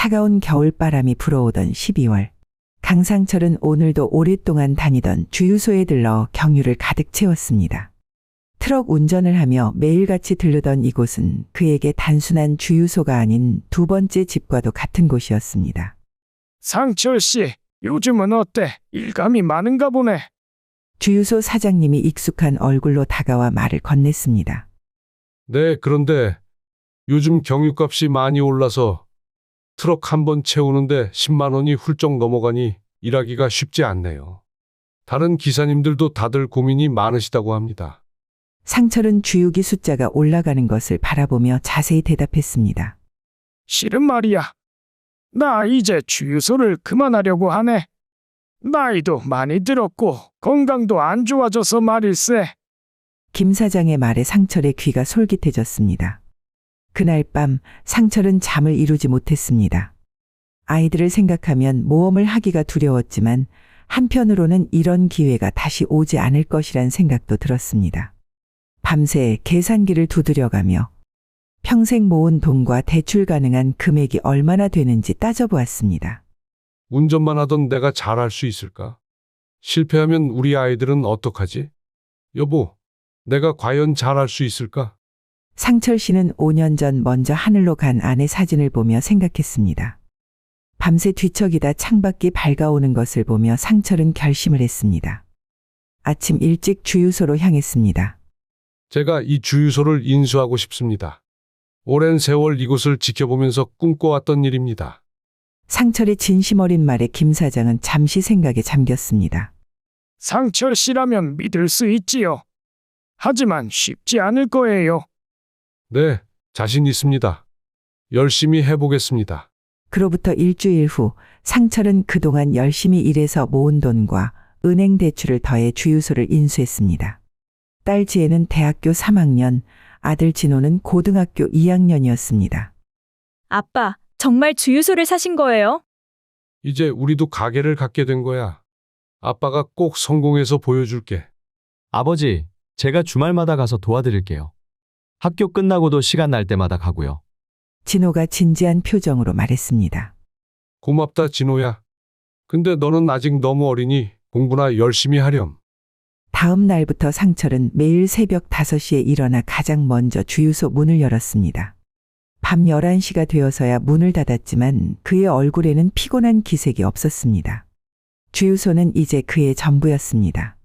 차가운 겨울바람이 불어오던 12월. 강상철은 오늘도 오랫동안 다니던 주유소에 들러 경유를 가득 채웠습니다. 트럭 운전을 하며 매일같이 들르던 이곳은 그에게 단순한 주유소가 아닌 두 번째 집과도 같은 곳이었습니다. 상철 씨, 요즘은 어때? 일감이 많은가 보네. 주유소 사장님이 익숙한 얼굴로 다가와 말을 건넸습니다. 네, 그런데 요즘 경유값이 많이 올라서 트럭 한 번 채우는데 10만 원이 훌쩍 넘어가니 일하기가 쉽지 않네요. 다른 기사님들도 다들 고민이 많으시다고 합니다. 상철은 주유기 숫자가 올라가는 것을 바라보며 자세히 대답했습니다. 실은 말이야. 나 이제 주유소를 그만하려고 하네. 나이도 많이 들었고 건강도 안 좋아져서 말일세. 김 사장의 말에 상철의 귀가 솔깃해졌습니다. 그날 밤 상철은 잠을 이루지 못했습니다. 아이들을 생각하면 모험을 하기가 두려웠지만 한편으로는 이런 기회가 다시 오지 않을 것이란 생각도 들었습니다. 밤새 계산기를 두드려가며 평생 모은 돈과 대출 가능한 금액이 얼마나 되는지 따져보았습니다. 운전만 하던 내가 잘할 수 있을까? 실패하면 우리 아이들은 어떡하지? 여보, 내가 과연 잘할 수 있을까? 상철 씨는 5년 전 먼저 하늘로 간 아내 사진을 보며 생각했습니다. 밤새 뒤척이다 창밖이 밝아오는 것을 보며 상철은 결심을 했습니다. 아침 일찍 주유소로 향했습니다. 제가 이 주유소를 인수하고 싶습니다. 오랜 세월 이곳을 지켜보면서 꿈꿔왔던 일입니다. 상철의 진심 어린 말에 김 사장은 잠시 생각에 잠겼습니다. 상철 씨라면 믿을 수 있지요. 하지만 쉽지 않을 거예요. 네, 자신 있습니다. 열심히 해보겠습니다. 그로부터 일주일 후 상철은 그동안 열심히 일해서 모은 돈과 은행 대출을 더해 주유소를 인수했습니다. 딸 지혜는 대학교 3학년, 아들 진호는 고등학교 2학년이었습니다. 아빠, 정말 주유소를 사신 거예요? 이제 우리도 가게를 갖게 된 거야. 아빠가 꼭 성공해서 보여줄게. 아버지, 제가 주말마다 가서 도와드릴게요. 학교 끝나고도 시간 날 때마다 가고요. 진호가 진지한 표정으로 말했습니다. 고맙다, 진호야. 근데 너는 아직 너무 어리니 공부나 열심히 하렴. 다음 날부터 상철은 매일 새벽 5시에 일어나 가장 먼저 주유소 문을 열었습니다. 밤 11시가 되어서야 문을 닫았지만 그의 얼굴에는 피곤한 기색이 없었습니다. 주유소는 이제 그의 전부였습니다.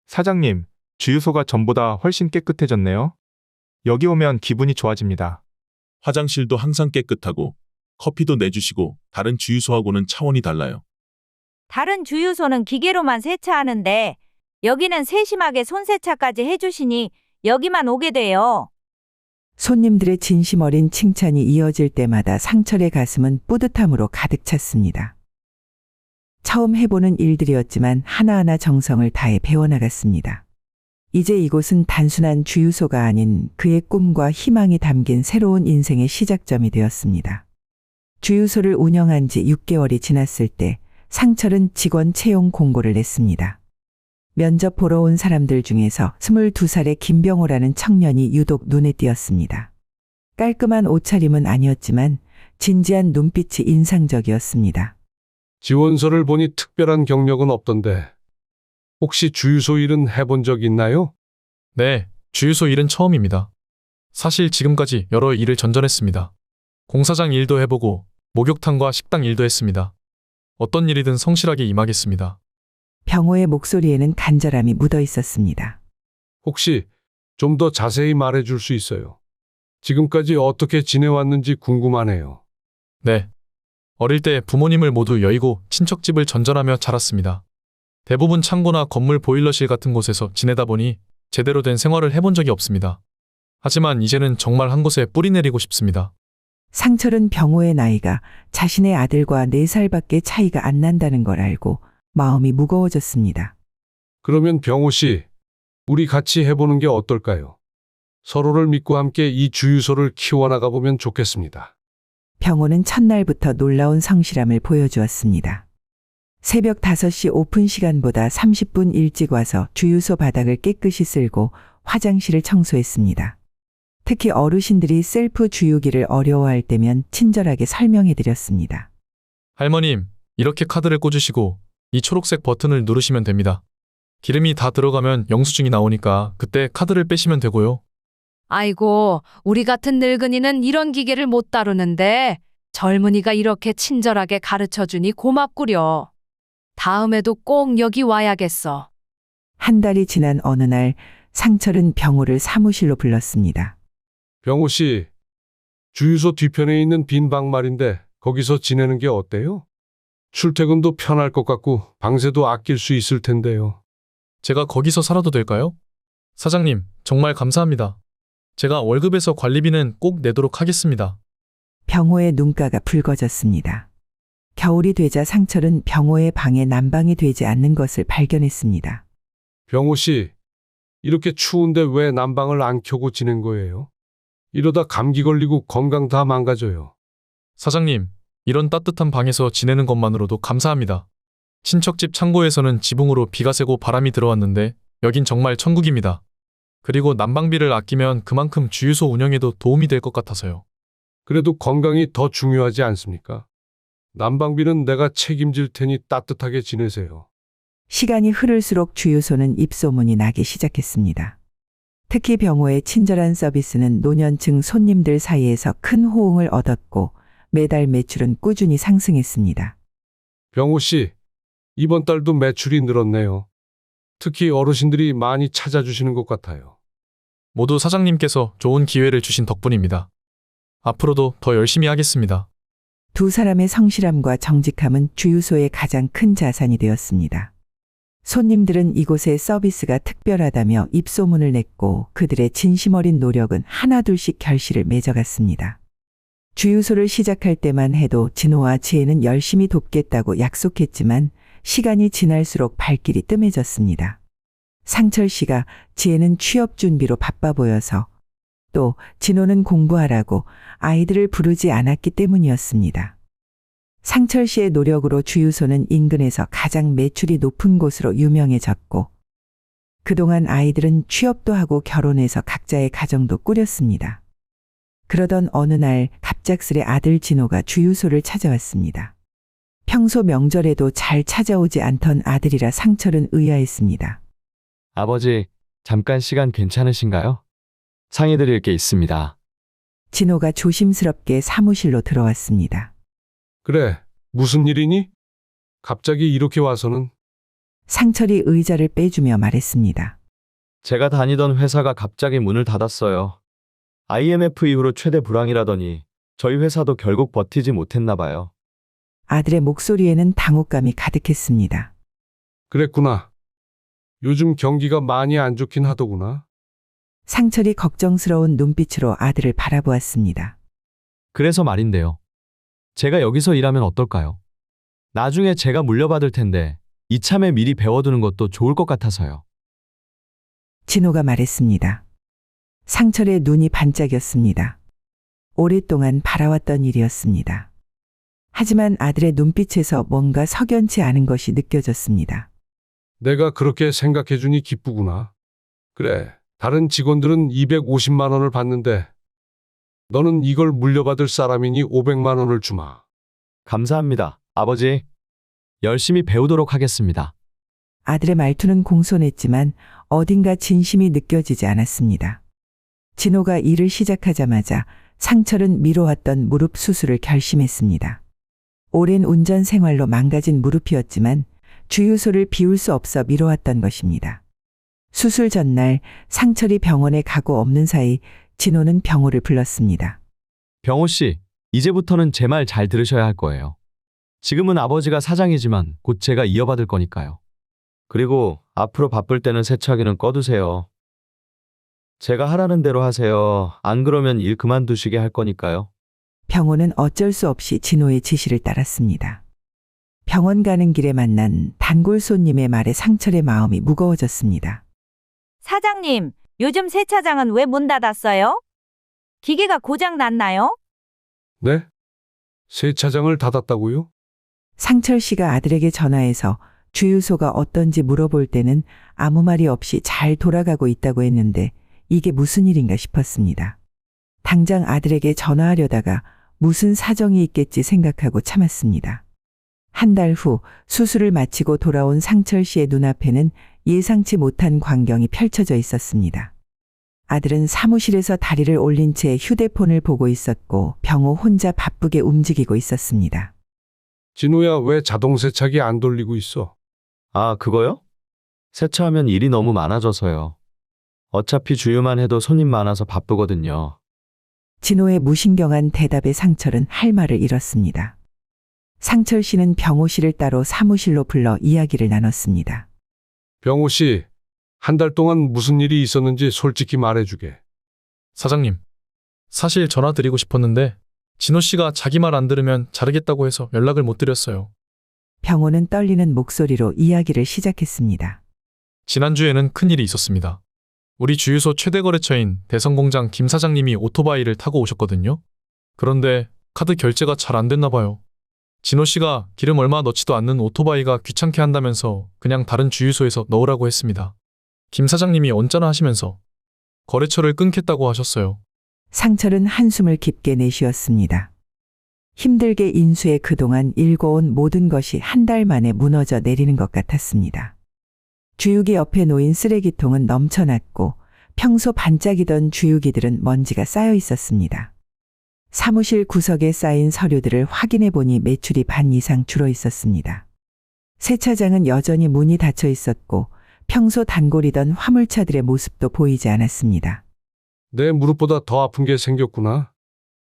사장님, 주유소가 전보다 훨씬 깨끗해졌네요. 여기 오면 기분이 좋아집니다. 화장실도 항상 깨끗하고 커피도 내주시고 다른 주유소하고는 차원이 달라요. 다른 주유소는 기계로만 세차하는데 여기는 세심하게 손세차까지 해주시니 여기만 오게 돼요. 손님들의 진심 어린 칭찬이 이어질 때마다 상철의 가슴은 뿌듯함으로 가득 찼습니다. 처음 해보는 일들이었지만 하나하나 정성을 다해 배워나갔습니다. 이제 이곳은 단순한 주유소가 아닌 그의 꿈과 희망이 담긴 새로운 인생의 시작점이 되었습니다. 주유소를 운영한 지 6개월이 지났을 때 상철은 직원 채용 공고를 냈습니다. 면접 보러 온 사람들 중에서 22살의 김병호라는 청년이 유독 눈에 띄었습니다. 깔끔한 옷차림은 아니었지만 진지한 눈빛이 인상적이었습니다. 지원서를 보니 특별한 경력은 없던데 혹시 주유소 일은 해본 적 있나요? 네, 주유소 일은 처음입니다. 사실 지금까지 여러 일을 전전했습니다. 공사장 일도 해보고 목욕탕과 식당 일도 했습니다. 어떤 일이든 성실하게 임하겠습니다. 병호의 목소리에는 간절함이 묻어 있었습니다. 혹시 좀 더 자세히 말해줄 수 있어요? 지금까지 어떻게 지내왔는지 궁금하네요. 네. 어릴 때 부모님을 모두 여의고 친척집을 전전하며 자랐습니다. 대부분 창고나 건물 보일러실 같은 곳에서 지내다 보니 제대로 된 생활을 해본 적이 없습니다. 하지만 이제는 정말 한 곳에 뿌리 내리고 싶습니다. 상철은 병호의 나이가 자신의 아들과 4살밖에 차이가 안 난다는 걸 알고 마음이 무거워졌습니다. 그러면 병호 씨, 우리 같이 해보는 게 어떨까요? 서로를 믿고 함께 이 주유소를 키워나가 보면 좋겠습니다. 병호는 첫날부터 놀라운 성실함을 보여주었습니다. 새벽 5시 오픈 시간보다 30분 일찍 와서 주유소 바닥을 깨끗이 쓸고 화장실을 청소했습니다. 특히 어르신들이 셀프 주유기를 어려워할 때면 친절하게 설명해 드렸습니다. 할머님, 이렇게 카드를 꽂으시고 이 초록색 버튼을 누르시면 됩니다. 기름이 다 들어가면 영수증이 나오니까 그때 카드를 빼시면 되고요. 아이고, 우리 같은 늙은이는 이런 기계를 못 다루는데 젊은이가 이렇게 친절하게 가르쳐 주니 고맙구려. 다음에도 꼭 여기 와야겠어. 한 달이 지난 어느 날 상철은 병호를 사무실로 불렀습니다. 병호 씨, 주유소 뒤편에 있는 빈 방 말인데 거기서 지내는 게 어때요? 출퇴근도 편할 것 같고 방세도 아낄 수 있을 텐데요. 제가 거기서 살아도 될까요? 사장님, 정말 감사합니다. 제가 월급에서 관리비는 꼭 내도록 하겠습니다. 병호의 눈가가 붉어졌습니다. 겨울이 되자 상철은 병호의 방에 난방이 되지 않는 것을 발견했습니다. 병호 씨, 이렇게 추운데 왜 난방을 안 켜고 지낸 거예요? 이러다 감기 걸리고 건강 다 망가져요. 사장님, 이런 따뜻한 방에서 지내는 것만으로도 감사합니다. 친척집 창고에서는 지붕으로 비가 새고 바람이 들어왔는데 여긴 정말 천국입니다. 그리고 난방비를 아끼면 그만큼 주유소 운영에도 도움이 될 것 같아서요. 그래도 건강이 더 중요하지 않습니까? 난방비는 내가 책임질 테니 따뜻하게 지내세요. 시간이 흐를수록 주유소는 입소문이 나기 시작했습니다. 특히 병호의 친절한 서비스는 노년층 손님들 사이에서 큰 호응을 얻었고 매달 매출은 꾸준히 상승했습니다. 병호 씨, 이번 달도 매출이 늘었네요. 특히 어르신들이 많이 찾아주시는 것 같아요. 모두 사장님께서 좋은 기회를 주신 덕분입니다. 앞으로도 더 열심히 하겠습니다. 두 사람의 성실함과 정직함은 주유소의 가장 큰 자산이 되었습니다. 손님들은 이곳의 서비스가 특별하다며 입소문을 냈고 그들의 진심 어린 노력은 하나둘씩 결실을 맺어갔습니다. 주유소를 시작할 때만 해도 진호와 지혜는 열심히 돕겠다고 약속했지만 시간이 지날수록 발길이 뜸해졌습니다. 상철 씨가 지혜는 취업 준비로 바빠 보여서 또 진호는 공부하라고 아이들을 부르지 않았기 때문이었습니다. 상철 씨의 노력으로 주유소는 인근에서 가장 매출이 높은 곳으로 유명해졌고 그동안 아이들은 취업도 하고 결혼해서 각자의 가정도 꾸렸습니다. 그러던 어느 날 갑작스레 아들 진호가 주유소를 찾아왔습니다. 평소 명절에도 잘 찾아오지 않던 아들이라 상철은 의아했습니다. 아버지, 잠깐 시간 괜찮으신가요? 상의드릴 게 있습니다. 진호가 조심스럽게 사무실로 들어왔습니다. 그래, 무슨 일이니? 갑자기 이렇게 와서는. 상철이 의자를 빼주며 말했습니다. 제가 다니던 회사가 갑자기 문을 닫았어요. IMF 이후로 최대 불황이라더니 저희 회사도 결국 버티지 못했나 봐요. 아들의 목소리에는 당혹감이 가득했습니다. 그랬구나. 요즘 경기가 많이 안 좋긴 하더구나. 상철이 걱정스러운 눈빛으로 아들을 바라보았습니다. 그래서 말인데요. 제가 여기서 일하면 어떨까요? 나중에 제가 물려받을 텐데 이참에 미리 배워두는 것도 좋을 것 같아서요. 진호가 말했습니다. 상철의 눈이 반짝였습니다. 오랫동안 바라왔던 일이었습니다. 하지만 아들의 눈빛에서 뭔가 석연치 않은 것이 느껴졌습니다. 내가 그렇게 생각해주니 기쁘구나. 그래, 다른 직원들은 250만 원을 받는데 너는 이걸 물려받을 사람이니 500만 원을 주마. 감사합니다, 아버지. 열심히 배우도록 하겠습니다. 아들의 말투는 공손했지만 어딘가 진심이 느껴지지 않았습니다. 진호가 일을 시작하자마자 상철은 미뤄왔던 무릎 수술을 결심했습니다. 오랜 운전 생활로 망가진 무릎이었지만 주유소를 비울 수 없어 미뤄왔던 것입니다. 수술 전날 상철이 병원에 가고 없는 사이 진호는 병호를 불렀습니다. 병호 씨, 이제부터는 제 말 잘 들으셔야 할 거예요. 지금은 아버지가 사장이지만 곧 제가 이어받을 거니까요. 그리고 앞으로 바쁠 때는 세차기는 꺼두세요. 제가 하라는 대로 하세요. 안 그러면 일 그만두시게 할 거니까요. 병호는 어쩔 수 없이 진호의 지시를 따랐습니다. 병원 가는 길에 만난 단골 손님의 말에 상철의 마음이 무거워졌습니다. 사장님, 요즘 세차장은 왜 문 닫았어요? 기계가 고장 났나요? 네? 세차장을 닫았다고요? 상철 씨가 아들에게 전화해서 주유소가 어떤지 물어볼 때는 아무 말이 없이 잘 돌아가고 있다고 했는데 이게 무슨 일인가 싶었습니다. 당장 아들에게 전화하려다가 무슨 사정이 있겠지 생각하고 참았습니다. 한 달 후 수술을 마치고 돌아온 상철 씨의 눈앞에는 예상치 못한 광경이 펼쳐져 있었습니다. 아들은 사무실에서 다리를 올린 채 휴대폰을 보고 있었고 병호 혼자 바쁘게 움직이고 있었습니다. 진호야, 왜 자동 세차기 안 돌리고 있어? 아, 그거요? 세차하면 일이 너무 많아져서요. 어차피 주유만 해도 손님 많아서 바쁘거든요. 진호의 무신경한 대답에 상철은 할 말을 잃었습니다. 상철 씨는 병호 씨를 따로 사무실로 불러 이야기를 나눴습니다. 병호 씨, 한 달 동안 무슨 일이 있었는지 솔직히 말해주게. 사장님, 사실 전화 드리고 싶었는데 진호 씨가 자기 말 안 들으면 자르겠다고 해서 연락을 못 드렸어요. 병호는 떨리는 목소리로 이야기를 시작했습니다. 지난주에는 큰일이 있었습니다. 우리 주유소 최대 거래처인 대성공장 김 사장님이 오토바이를 타고 오셨거든요. 그런데 카드 결제가 잘 안 됐나 봐요. 진호 씨가 기름 얼마 넣지도 않는 오토바이가 귀찮게 한다면서 그냥 다른 주유소에서 넣으라고 했습니다. 김 사장님이 언짢아 하시면서 거래처를 끊겠다고 하셨어요. 상철은 한숨을 깊게 내쉬었습니다. 힘들게 인수해 그동안 일궈온 모든 것이 한 달 만에 무너져 내리는 것 같았습니다. 주유기 옆에 놓인 쓰레기통은 넘쳐났고 평소 반짝이던 주유기들은 먼지가 쌓여 있었습니다. 사무실 구석에 쌓인 서류들을 확인해 보니 매출이 반 이상 줄어 있었습니다. 세차장은 여전히 문이 닫혀 있었고 평소 단골이던 화물차들의 모습도 보이지 않았습니다. 내 무릎보다 더 아픈 게 생겼구나.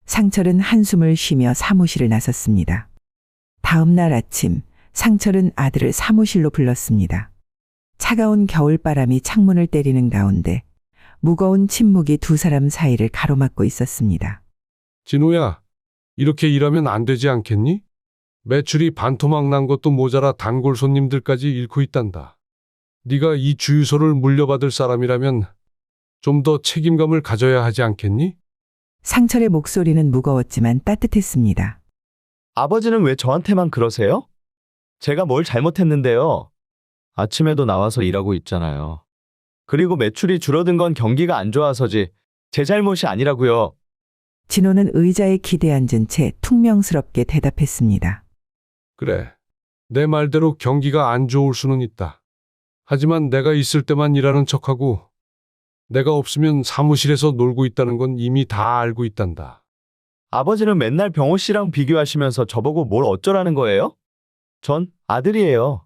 상철은 한숨을 쉬며 사무실을 나섰습니다. 다음 날 아침, 상철은 아들을 사무실로 불렀습니다. 차가운 겨울바람이 창문을 때리는 가운데 무거운 침묵이 두 사람 사이를 가로막고 있었습니다. 진호야, 이렇게 일하면 안 되지 않겠니? 매출이 반토막 난 것도 모자라 단골 손님들까지 잃고 있단다. 네가 이 주유소를 물려받을 사람이라면 좀 더 책임감을 가져야 하지 않겠니? 상철의 목소리는 무거웠지만 따뜻했습니다. 아버지는 왜 저한테만 그러세요? 제가 뭘 잘못했는데요. 아침에도 나와서 일하고 있잖아요. 그리고 매출이 줄어든 건 경기가 안 좋아서지 제 잘못이 아니라고요. 진호는 의자에 기대앉은 채 퉁명스럽게 대답했습니다. 그래, 내 말대로 경기가 안 좋을 수는 있다. 하지만 내가 있을 때만 일하는 척하고 내가 없으면 사무실에서 놀고 있다는 건 이미 다 알고 있단다. 아버지는 맨날 병호 씨랑 비교하시면서 저보고 뭘 어쩌라는 거예요? 전 아들이에요.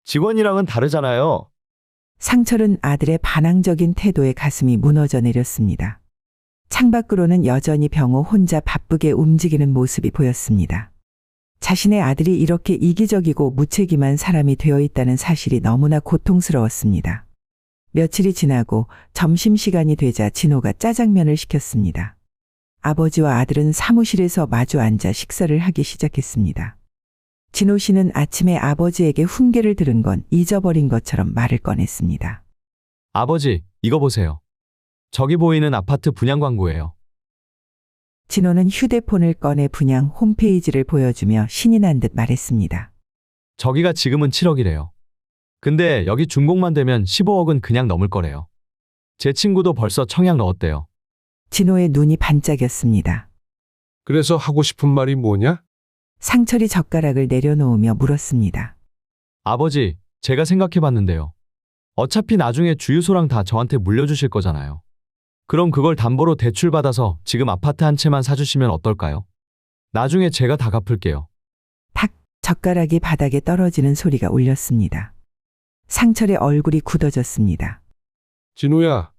직원이랑은 다르잖아요. 상철은 아들의 반항적인 태도에 가슴이 무너져 내렸습니다. 창밖으로는 여전히 병호 혼자 바쁘게 움직이는 모습이 보였습니다. 자신의 아들이 이렇게 이기적이고 무책임한 사람이 되어 있다는 사실이 너무나 고통스러웠습니다. 며칠이 지나고 점심시간이 되자 진호가 짜장면을 시켰습니다. 아버지와 아들은 사무실에서 마주 앉아 식사를 하기 시작했습니다. 진호 씨는 아침에 아버지에게 훈계를 들은 건 잊어버린 것처럼 말을 꺼냈습니다. 아버지, 이거 보세요. 저기 보이는 아파트 분양 광고예요. 진호는 휴대폰을 꺼내 분양 홈페이지를 보여주며 신이 난 듯 말했습니다. 저기가 지금은 7억이래요. 근데 여기 준공만 되면 15억은 그냥 넘을 거래요. 제 친구도 벌써 청약 넣었대요. 진호의 눈이 반짝였습니다. 그래서 하고 싶은 말이 뭐냐? 상철이 젓가락을 내려놓으며 물었습니다. 아버지, 제가 생각해봤는데요. 어차피 나중에 주유소랑 다 저한테 물려주실 거잖아요. 그럼 그걸 담보로 대출받아서 지금 아파트 한 채만 사주시면 어떨까요? 나중에 제가 다 갚을게요. 탁, 젓가락이 바닥에 떨어지는 소리가 울렸습니다. 상철의 얼굴이 굳어졌습니다. 진호야,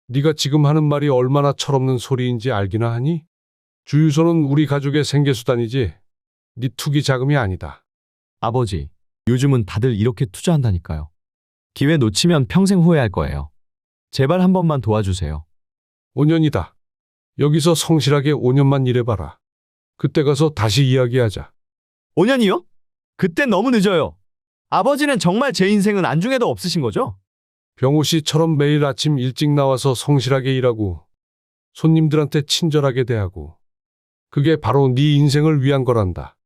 네가 지금 하는 말이 얼마나 철없는 소리인지 알기나 하니? 주유소는 우리 가족의 생계수단이지 네 투기 자금이 아니다. 아버지, 요즘은 다들 이렇게 투자한다니까요. 기회 놓치면 평생 후회할 거예요. 제발 한 번만 도와주세요. 5년이다. 여기서 성실하게 5년만 일해봐라. 그때 가서 다시 이야기하자. 5년이요? 그땐 너무 늦어요. 아버지는 정말 제 인생은 안중에도 없으신 거죠? 병호 씨처럼 매일 아침 일찍 나와서 성실하게 일하고 손님들한테 친절하게 대하고 그게 바로 네 인생을 위한 거란다.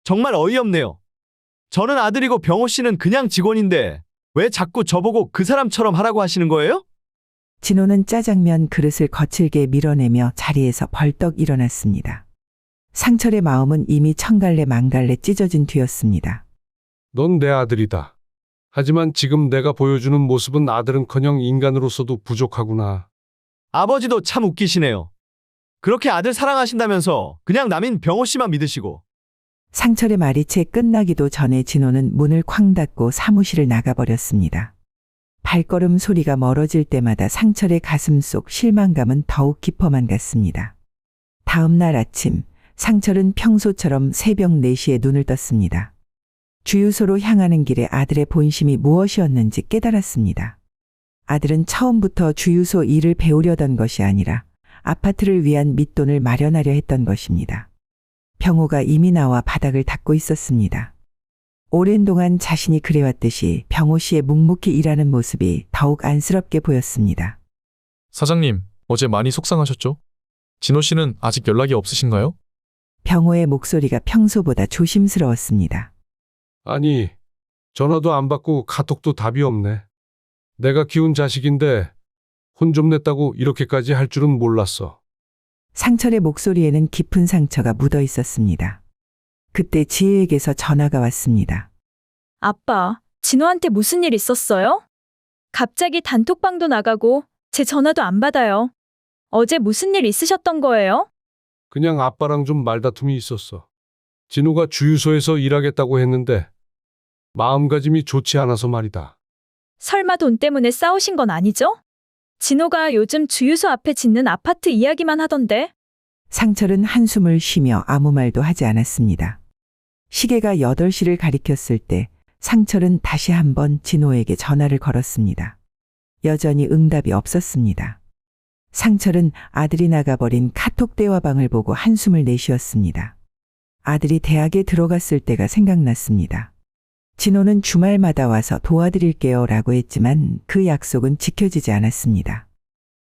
정말 어이없네요. 저는 아들이고 병호 씨는 그냥 직원인데 왜 자꾸 저보고 그 사람처럼 하라고 하시는 거예요? 진호는 짜장면 그릇을 거칠게 밀어내며 자리에서 벌떡 일어났습니다. 상철의 마음은 이미 천갈래 만갈래 찢어진 뒤였습니다. 넌 내 아들이다. 하지만 지금 내가 보여주는 모습은 아들은커녕 인간으로서도 부족하구나. 아버지도 참 웃기시네요. 그렇게 아들 사랑하신다면서 그냥 남인 병호 씨만 믿으시고. 상철의 말이 채 끝나기도 전에 진호는 문을 쾅 닫고 사무실을 나가버렸습니다. 발걸음 소리가 멀어질 때마다 상철의 가슴 속 실망감은 더욱 깊어만 갔습니다. 다음 날 아침, 상철은 평소처럼 새벽 4시에 눈을 떴습니다. 주유소로 향하는 길에 아들의 본심이 무엇이었는지 깨달았습니다. 아들은 처음부터 주유소 일을 배우려던 것이 아니라 아파트를 위한 밑돈을 마련하려 했던 것입니다. 병호가 이미 나와 바닥을 닦고 있었습니다. 오랜 동안 자신이 그래왔듯이 병호 씨의 묵묵히 일하는 모습이 더욱 안쓰럽게 보였습니다. 사장님, 어제 많이 속상하셨죠? 진호 씨는 아직 연락이 없으신가요? 병호의 목소리가 평소보다 조심스러웠습니다. 아니, 전화도 안 받고 카톡도 답이 없네. 내가 키운 자식인데 혼 좀 냈다고 이렇게까지 할 줄은 몰랐어. 상철의 목소리에는 깊은 상처가 묻어 있었습니다. 그때 지혜에게서 전화가 왔습니다. 아빠, 진호한테 무슨 일 있었어요? 갑자기 단톡방도 나가고 제 전화도 안 받아요. 어제 무슨 일 있으셨던 거예요? 그냥 아빠랑 좀 말다툼이 있었어. 진호가 주유소에서 일하겠다고 했는데 마음가짐이 좋지 않아서 말이다. 설마 돈 때문에 싸우신 건 아니죠? 진호가 요즘 주유소 앞에 짓는 아파트 이야기만 하던데. 상철은 한숨을 쉬며 아무 말도 하지 않았습니다. 시계가 8시를 가리켰을 때 상철은 다시 한번 진호에게 전화를 걸었습니다. 여전히 응답이 없었습니다. 상철은 아들이 나가버린 카톡 대화방을 보고 한숨을 내쉬었습니다. 아들이 대학에 들어갔을 때가 생각났습니다. 진호는 주말마다 와서 도와드릴게요 라고 했지만 그 약속은 지켜지지 않았습니다.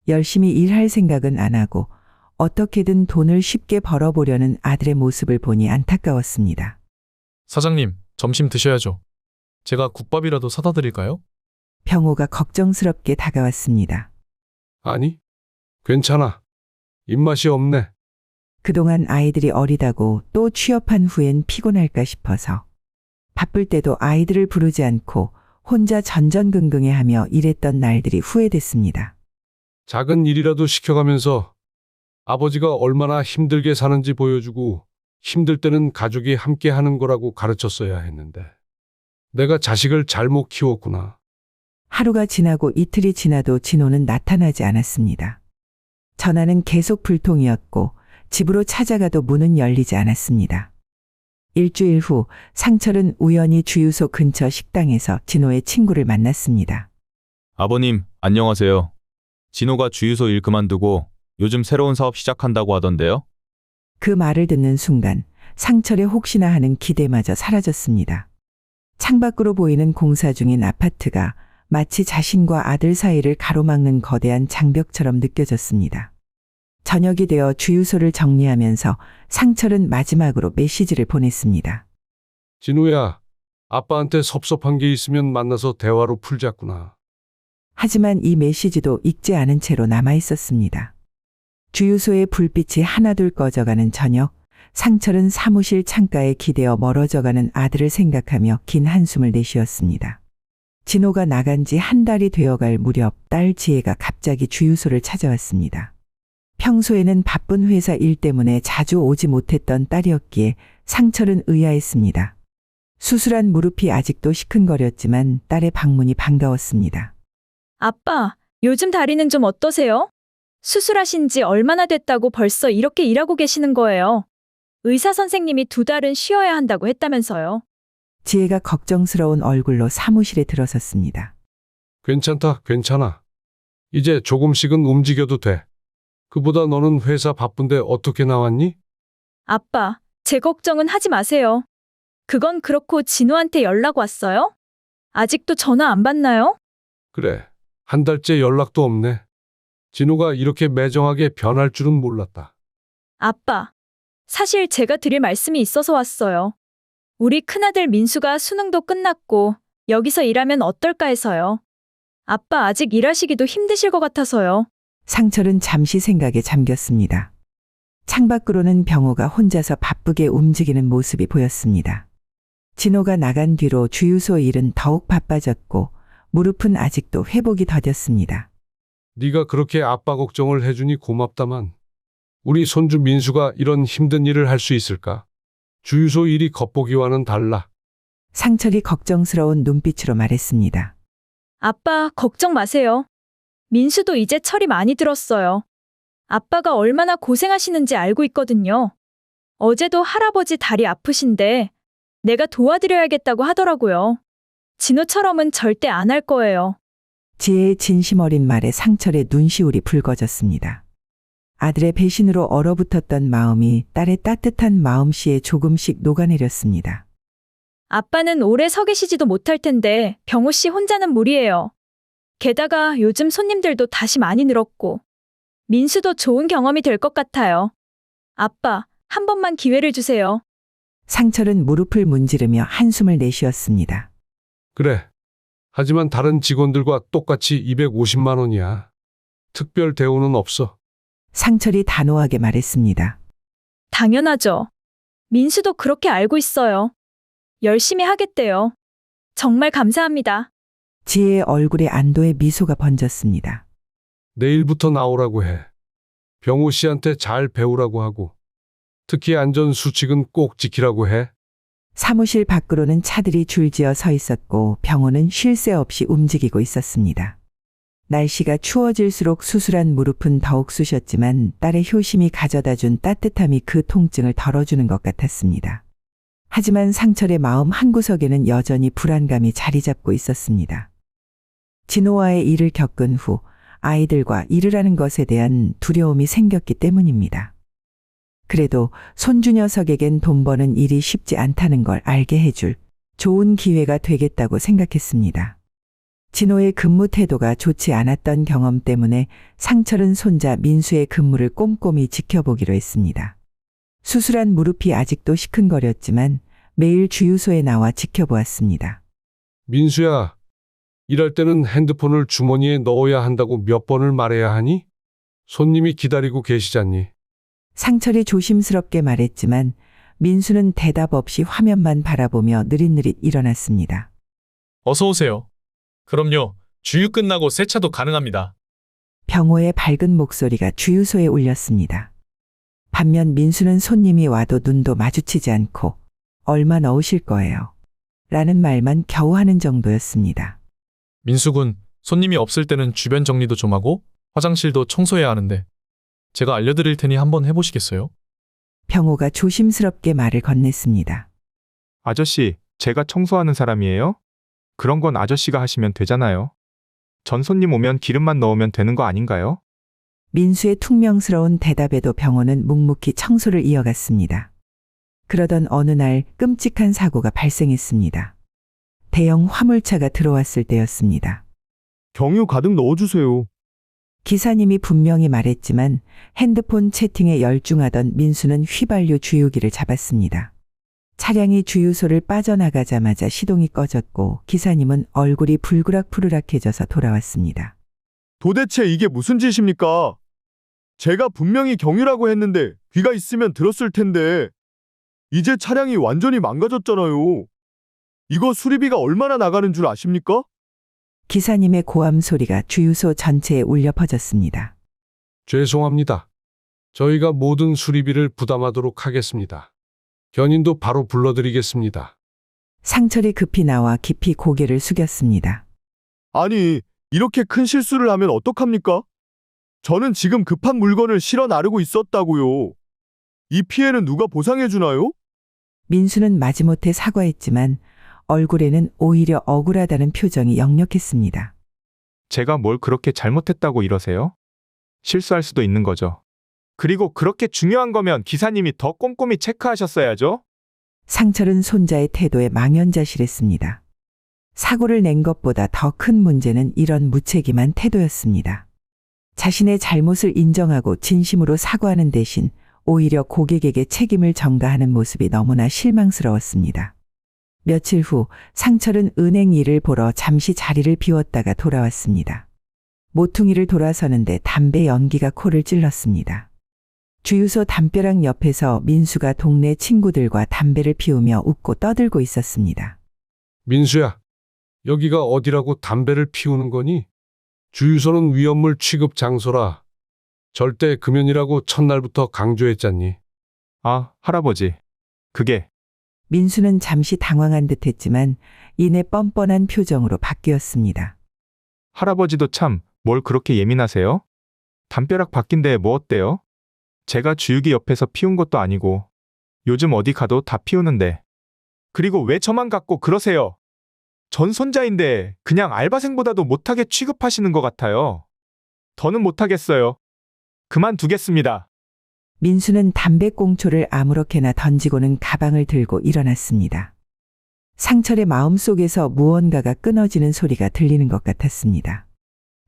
열심히 일할 생각은 안 하고 어떻게든 돈을 쉽게 벌어보려는 아들의 모습을 보니 안타까웠습니다. 사장님, 점심 드셔야죠. 제가 국밥이라도 사다 드릴까요? 병호가 걱정스럽게 다가왔습니다. 아니, 괜찮아. 입맛이 없네. 그동안 아이들이 어리다고 또 취업한 후엔 피곤할까 싶어서 바쁠 때도 아이들을 부르지 않고 혼자 전전긍긍해하며 일했던 날들이 후회됐습니다. 작은 일이라도 시켜가면서 아버지가 얼마나 힘들게 사는지 보여주고 힘들 때는 가족이 함께 하는 거라고 가르쳤어야 했는데 내가 자식을 잘못 키웠구나. 하루가 지나고 이틀이 지나도 진호는 나타나지 않았습니다. 전화는 계속 불통이었고 집으로 찾아가도 문은 열리지 않았습니다. 일주일 후 상철은 우연히 주유소 근처 식당에서 진호의 친구를 만났습니다. 아버님, 안녕하세요. 진호가 주유소 일 그만두고 요즘 새로운 사업 시작한다고 하던데요? 그 말을 듣는 순간 상철의 혹시나 하는 기대마저 사라졌습니다. 창밖으로 보이는 공사 중인 아파트가 마치 자신과 아들 사이를 가로막는 거대한 장벽처럼 느껴졌습니다. 저녁이 되어 주유소를 정리하면서 상철은 마지막으로 메시지를 보냈습니다. 진호야, 아빠한테 섭섭한 게 있으면 만나서 대화로 풀자꾸나. 하지만 이 메시지도 읽지 않은 채로 남아 있었습니다. 주유소의 불빛이 하나둘 꺼져가는 저녁, 상철은 사무실 창가에 기대어 멀어져가는 아들을 생각하며 긴 한숨을 내쉬었습니다. 진호가 나간 지 한 달이 되어갈 무렵 딸 지혜가 갑자기 주유소를 찾아왔습니다. 평소에는 바쁜 회사 일 때문에 자주 오지 못했던 딸이었기에 상철은 의아했습니다. 수술한 무릎이 아직도 시큰거렸지만 딸의 방문이 반가웠습니다. 아빠, 요즘 다리는 좀 어떠세요? 수술하신 지 얼마나 됐다고 벌써 이렇게 일하고 계시는 거예요? 의사 선생님이 2달은 쉬어야 한다고 했다면서요. 지혜가 걱정스러운 얼굴로 사무실에 들어섰습니다. 괜찮다, 괜찮아. 이제 조금씩은 움직여도 돼. 그보다 너는 회사 바쁜데 어떻게 나왔니? 아빠, 제 걱정은 하지 마세요. 그건 그렇고 진호한테 연락 왔어요? 아직도 전화 안 받나요? 그래, 한 달째 연락도 없네. 진호가 이렇게 매정하게 변할 줄은 몰랐다. 아빠, 사실 제가 드릴 말씀이 있어서 왔어요. 우리 큰아들 민수가 수능도 끝났고 여기서 일하면 어떨까 해서요. 아빠 아직 일하시기도 힘드실 것 같아서요. 상철은 잠시 생각에 잠겼습니다. 창밖으로는 병호가 혼자서 바쁘게 움직이는 모습이 보였습니다. 진호가 나간 뒤로 주유소 일은 더욱 바빠졌고 무릎은 아직도 회복이 더뎠습니다. 네가 그렇게 아빠 걱정을 해주니 고맙다만 우리 손주 민수가 이런 힘든 일을 할 수 있을까? 주유소 일이 겉보기와는 달라. 상철이 걱정스러운 눈빛으로 말했습니다. 아빠 걱정 마세요. 민수도 이제 철이 많이 들었어요. 아빠가 얼마나 고생하시는지 알고 있거든요. 어제도 할아버지 다리 아프신데 내가 도와드려야겠다고 하더라고요. 진호처럼은 절대 안 할 거예요. 지혜의 진심 어린 말에 상철의 눈시울이 붉어졌습니다. 아들의 배신으로 얼어붙었던 마음이 딸의 따뜻한 마음씨에 조금씩 녹아내렸습니다. 아빠는 오래 서 계시지도 못할 텐데 병호 씨 혼자는 무리예요. 게다가 요즘 손님들도 다시 많이 늘었고 민수도 좋은 경험이 될 것 같아요. 아빠, 한 번만 기회를 주세요. 상철은 무릎을 문지르며 한숨을 내쉬었습니다. 그래. 하지만 다른 직원들과 똑같이 250만 원이야. 특별 대우는 없어. 상철이 단호하게 말했습니다. 당연하죠. 민수도 그렇게 알고 있어요. 열심히 하겠대요. 정말 감사합니다. 지혜의 얼굴에 안도의 미소가 번졌습니다. 내일부터 나오라고 해. 병호 씨한테 잘 배우라고 하고 특히 안전수칙은 꼭 지키라고 해. 사무실 밖으로는 차들이 줄지어 서 있었고 병호는 쉴 새 없이 움직이고 있었습니다. 날씨가 추워질수록 수술한 무릎은 더욱 쑤셨지만 딸의 효심이 가져다 준 따뜻함이 그 통증을 덜어주는 것 같았습니다. 하지만 상철의 마음 한구석에는 여전히 불안감이 자리 잡고 있었습니다. 진호와의 일을 겪은 후 아이들과 일을 하는 것에 대한 두려움이 생겼기 때문입니다. 그래도 손주 녀석에겐 돈 버는 일이 쉽지 않다는 걸 알게 해줄 좋은 기회가 되겠다고 생각했습니다. 진호의 근무 태도가 좋지 않았던 경험 때문에 상철은 손자 민수의 근무를 꼼꼼히 지켜보기로 했습니다. 수술한 무릎이 아직도 시큰거렸지만 매일 주유소에 나와 지켜보았습니다. 민수야, 일할 때는 핸드폰을 주머니에 넣어야 한다고 몇 번을 말해야 하니? 손님이 기다리고 계시잖니. 상철이 조심스럽게 말했지만 민수는 대답 없이 화면만 바라보며 느릿느릿 일어났습니다. 어서 오세요. 그럼요. 주유 끝나고 세차도 가능합니다. 병호의 밝은 목소리가 주유소에 울렸습니다. 반면 민수는 손님이 와도 눈도 마주치지 않고 얼마 넣으실 거예요? 라는 말만 겨우 하는 정도였습니다. 민수군, 손님이 없을 때는 주변 정리도 좀 하고 화장실도 청소해야 하는데 제가 알려드릴 테니 한번 해보시겠어요? 병호가 조심스럽게 말을 건넸습니다. 아저씨, 제가 청소하는 사람이에요? 그런 건 아저씨가 하시면 되잖아요. 전 손님 오면 기름만 넣으면 되는 거 아닌가요? 민수의 퉁명스러운 대답에도 병호는 묵묵히 청소를 이어갔습니다. 그러던 어느 날 끔찍한 사고가 발생했습니다. 대형 화물차가 들어왔을 때였습니다. 경유 가득 넣어주세요. 기사님이 분명히 말했지만 핸드폰 채팅에 열중하던 민수는 휘발유 주유기를 잡았습니다. 차량이 주유소를 빠져나가자마자 시동이 꺼졌고 기사님은 얼굴이 불그락푸르락해져서 돌아왔습니다. 도대체 이게 무슨 짓입니까? 제가 분명히 경유라고 했는데 귀가 있으면 들었을 텐데 이제 차량이 완전히 망가졌잖아요. 이거 수리비가 얼마나 나가는 줄 아십니까? 기사님의 고함 소리가 주유소 전체에 울려 퍼졌습니다. 죄송합니다. 저희가 모든 수리비를 부담하도록 하겠습니다. 견인도 바로 불러드리겠습니다. 상철이 급히 나와 깊이 고개를 숙였습니다. 아니, 이렇게 큰 실수를 하면 어떡합니까? 저는 지금 급한 물건을 실어 나르고 있었다고요. 이 피해는 누가 보상해 주나요? 민수는 마지못해 사과했지만 얼굴에는 오히려 억울하다는 표정이 역력했습니다. 제가 뭘 그렇게 잘못했다고 이러세요? 실수할 수도 있는 거죠. 그리고 그렇게 중요한 거면 기사님이 더 꼼꼼히 체크하셨어야죠. 상철은 손자의 태도에 망연자실했습니다. 사고를 낸 것보다 더 큰 문제는 이런 무책임한 태도였습니다. 자신의 잘못을 인정하고 진심으로 사과하는 대신 오히려 고객에게 책임을 전가하는 모습이 너무나 실망스러웠습니다. 며칠 후 상철은 은행 일을 보러 잠시 자리를 비웠다가 돌아왔습니다. 모퉁이를 돌아서는데 담배 연기가 코를 찔렀습니다. 주유소 담벼락 옆에서 민수가 동네 친구들과 담배를 피우며 웃고 떠들고 있었습니다. 민수야, 여기가 어디라고 담배를 피우는 거니? 주유소는 위험물 취급 장소라. 절대 금연이라고 첫날부터 강조했잖니. 아, 할아버지. 그게 민수는 잠시 당황한 듯 했지만 이내 뻔뻔한 표정으로 바뀌었습니다. 할아버지도 참 뭘 그렇게 예민하세요? 담벼락 밖인데 뭐 어때요? 제가 주유기 옆에서 피운 것도 아니고 요즘 어디 가도 다 피우는데. 그리고 왜 저만 갖고 그러세요? 전 손자인데 그냥 알바생보다도 못하게 취급하시는 것 같아요. 더는 못하겠어요. 그만두겠습니다. 민수는 담배꽁초를 아무렇게나 던지고는 가방을 들고 일어났습니다. 상철의 마음속에서 무언가가 끊어지는 소리가 들리는 것 같았습니다.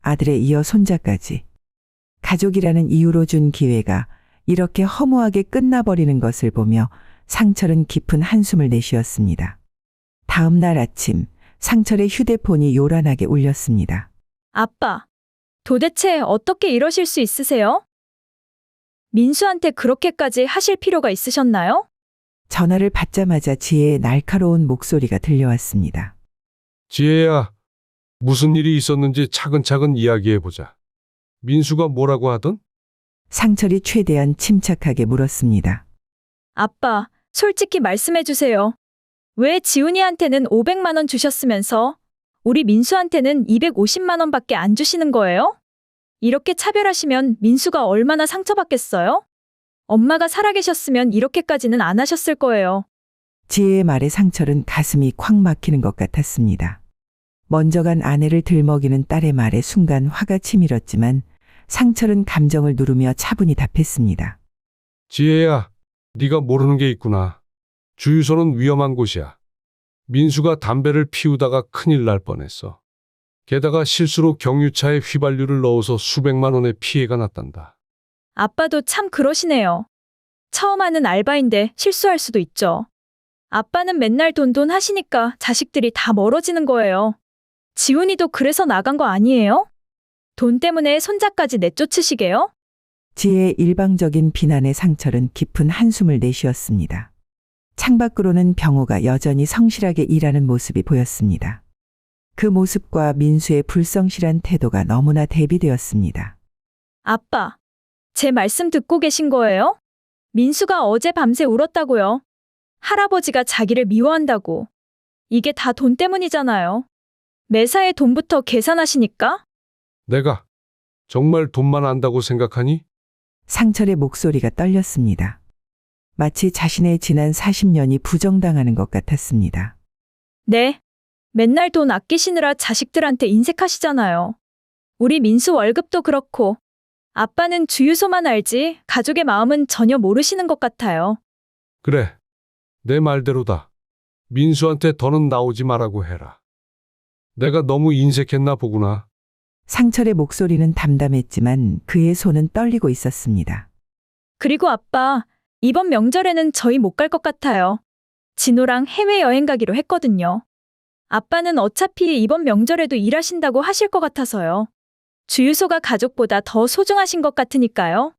아들에 이어 손자까지. 가족이라는 이유로 준 기회가 이렇게 허무하게 끝나버리는 것을 보며 상철은 깊은 한숨을 내쉬었습니다. 다음 날 아침 상철의 휴대폰이 요란하게 울렸습니다. 아빠, 도대체 어떻게 이러실 수 있으세요? 민수한테 그렇게까지 하실 필요가 있으셨나요? 전화를 받자마자 지혜의 날카로운 목소리가 들려왔습니다. 지혜야, 무슨 일이 있었는지 차근차근 이야기해보자. 민수가 뭐라고 하던? 상철이 최대한 침착하게 물었습니다. 아빠, 솔직히 말씀해 주세요. 왜 지훈이한테는 500만 원 주셨으면서 우리 민수한테는 250만 원밖에 안 주시는 거예요? 이렇게 차별하시면 민수가 얼마나 상처받겠어요? 엄마가 살아계셨으면 이렇게까지는 안 하셨을 거예요. 지혜의 말에 상철은 가슴이 콱 막히는 것 같았습니다. 먼저 간 아내를 들먹이는 딸의 말에 순간 화가 치밀었지만 상철은 감정을 누르며 차분히 답했습니다. 지혜야, 네가 모르는 게 있구나. 주유소는 위험한 곳이야. 민수가 담배를 피우다가 큰일 날 뻔했어. 게다가 실수로 경유차에 휘발유를 넣어서 수백만 원의 피해가 났단다. 아빠도 참 그러시네요. 처음 하는 알바인데 실수할 수도 있죠. 아빠는 맨날 돈 하시니까 자식들이 다 멀어지는 거예요. 지훈이도 그래서 나간 거 아니에요? 돈 때문에 손자까지 내쫓으시게요? 지혜의 일방적인 비난에 상철은 깊은 한숨을 내쉬었습니다. 창밖으로는 병호가 여전히 성실하게 일하는 모습이 보였습니다. 그 모습과 민수의 불성실한 태도가 너무나 대비되었습니다. 아빠, 제 말씀 듣고 계신 거예요? 민수가 어제 밤새 울었다고요. 할아버지가 자기를 미워한다고. 이게 다 돈 때문이잖아요. 매사에 돈부터 계산하시니까? 내가 정말 돈만 안다고 생각하니? 상철의 목소리가 떨렸습니다. 마치 자신의 지난 40년이 부정당하는 것 같았습니다. 네. 맨날 돈 아끼시느라 자식들한테 인색하시잖아요. 우리 민수 월급도 그렇고. 아빠는 주유소만 알지 가족의 마음은 전혀 모르시는 것 같아요. 그래, 내 말대로다. 민수한테 더는 나오지 말라고 해라. 내가 너무 인색했나 보구나. 상철의 목소리는 담담했지만 그의 손은 떨리고 있었습니다. 그리고 아빠, 이번 명절에는 저희 못 갈 것 같아요. 진호랑 해외여행 가기로 했거든요. 아빠는 어차피 이번 명절에도 일하신다고 하실 것 같아서요. 주유소가 가족보다 더 소중하신 것 같으니까요.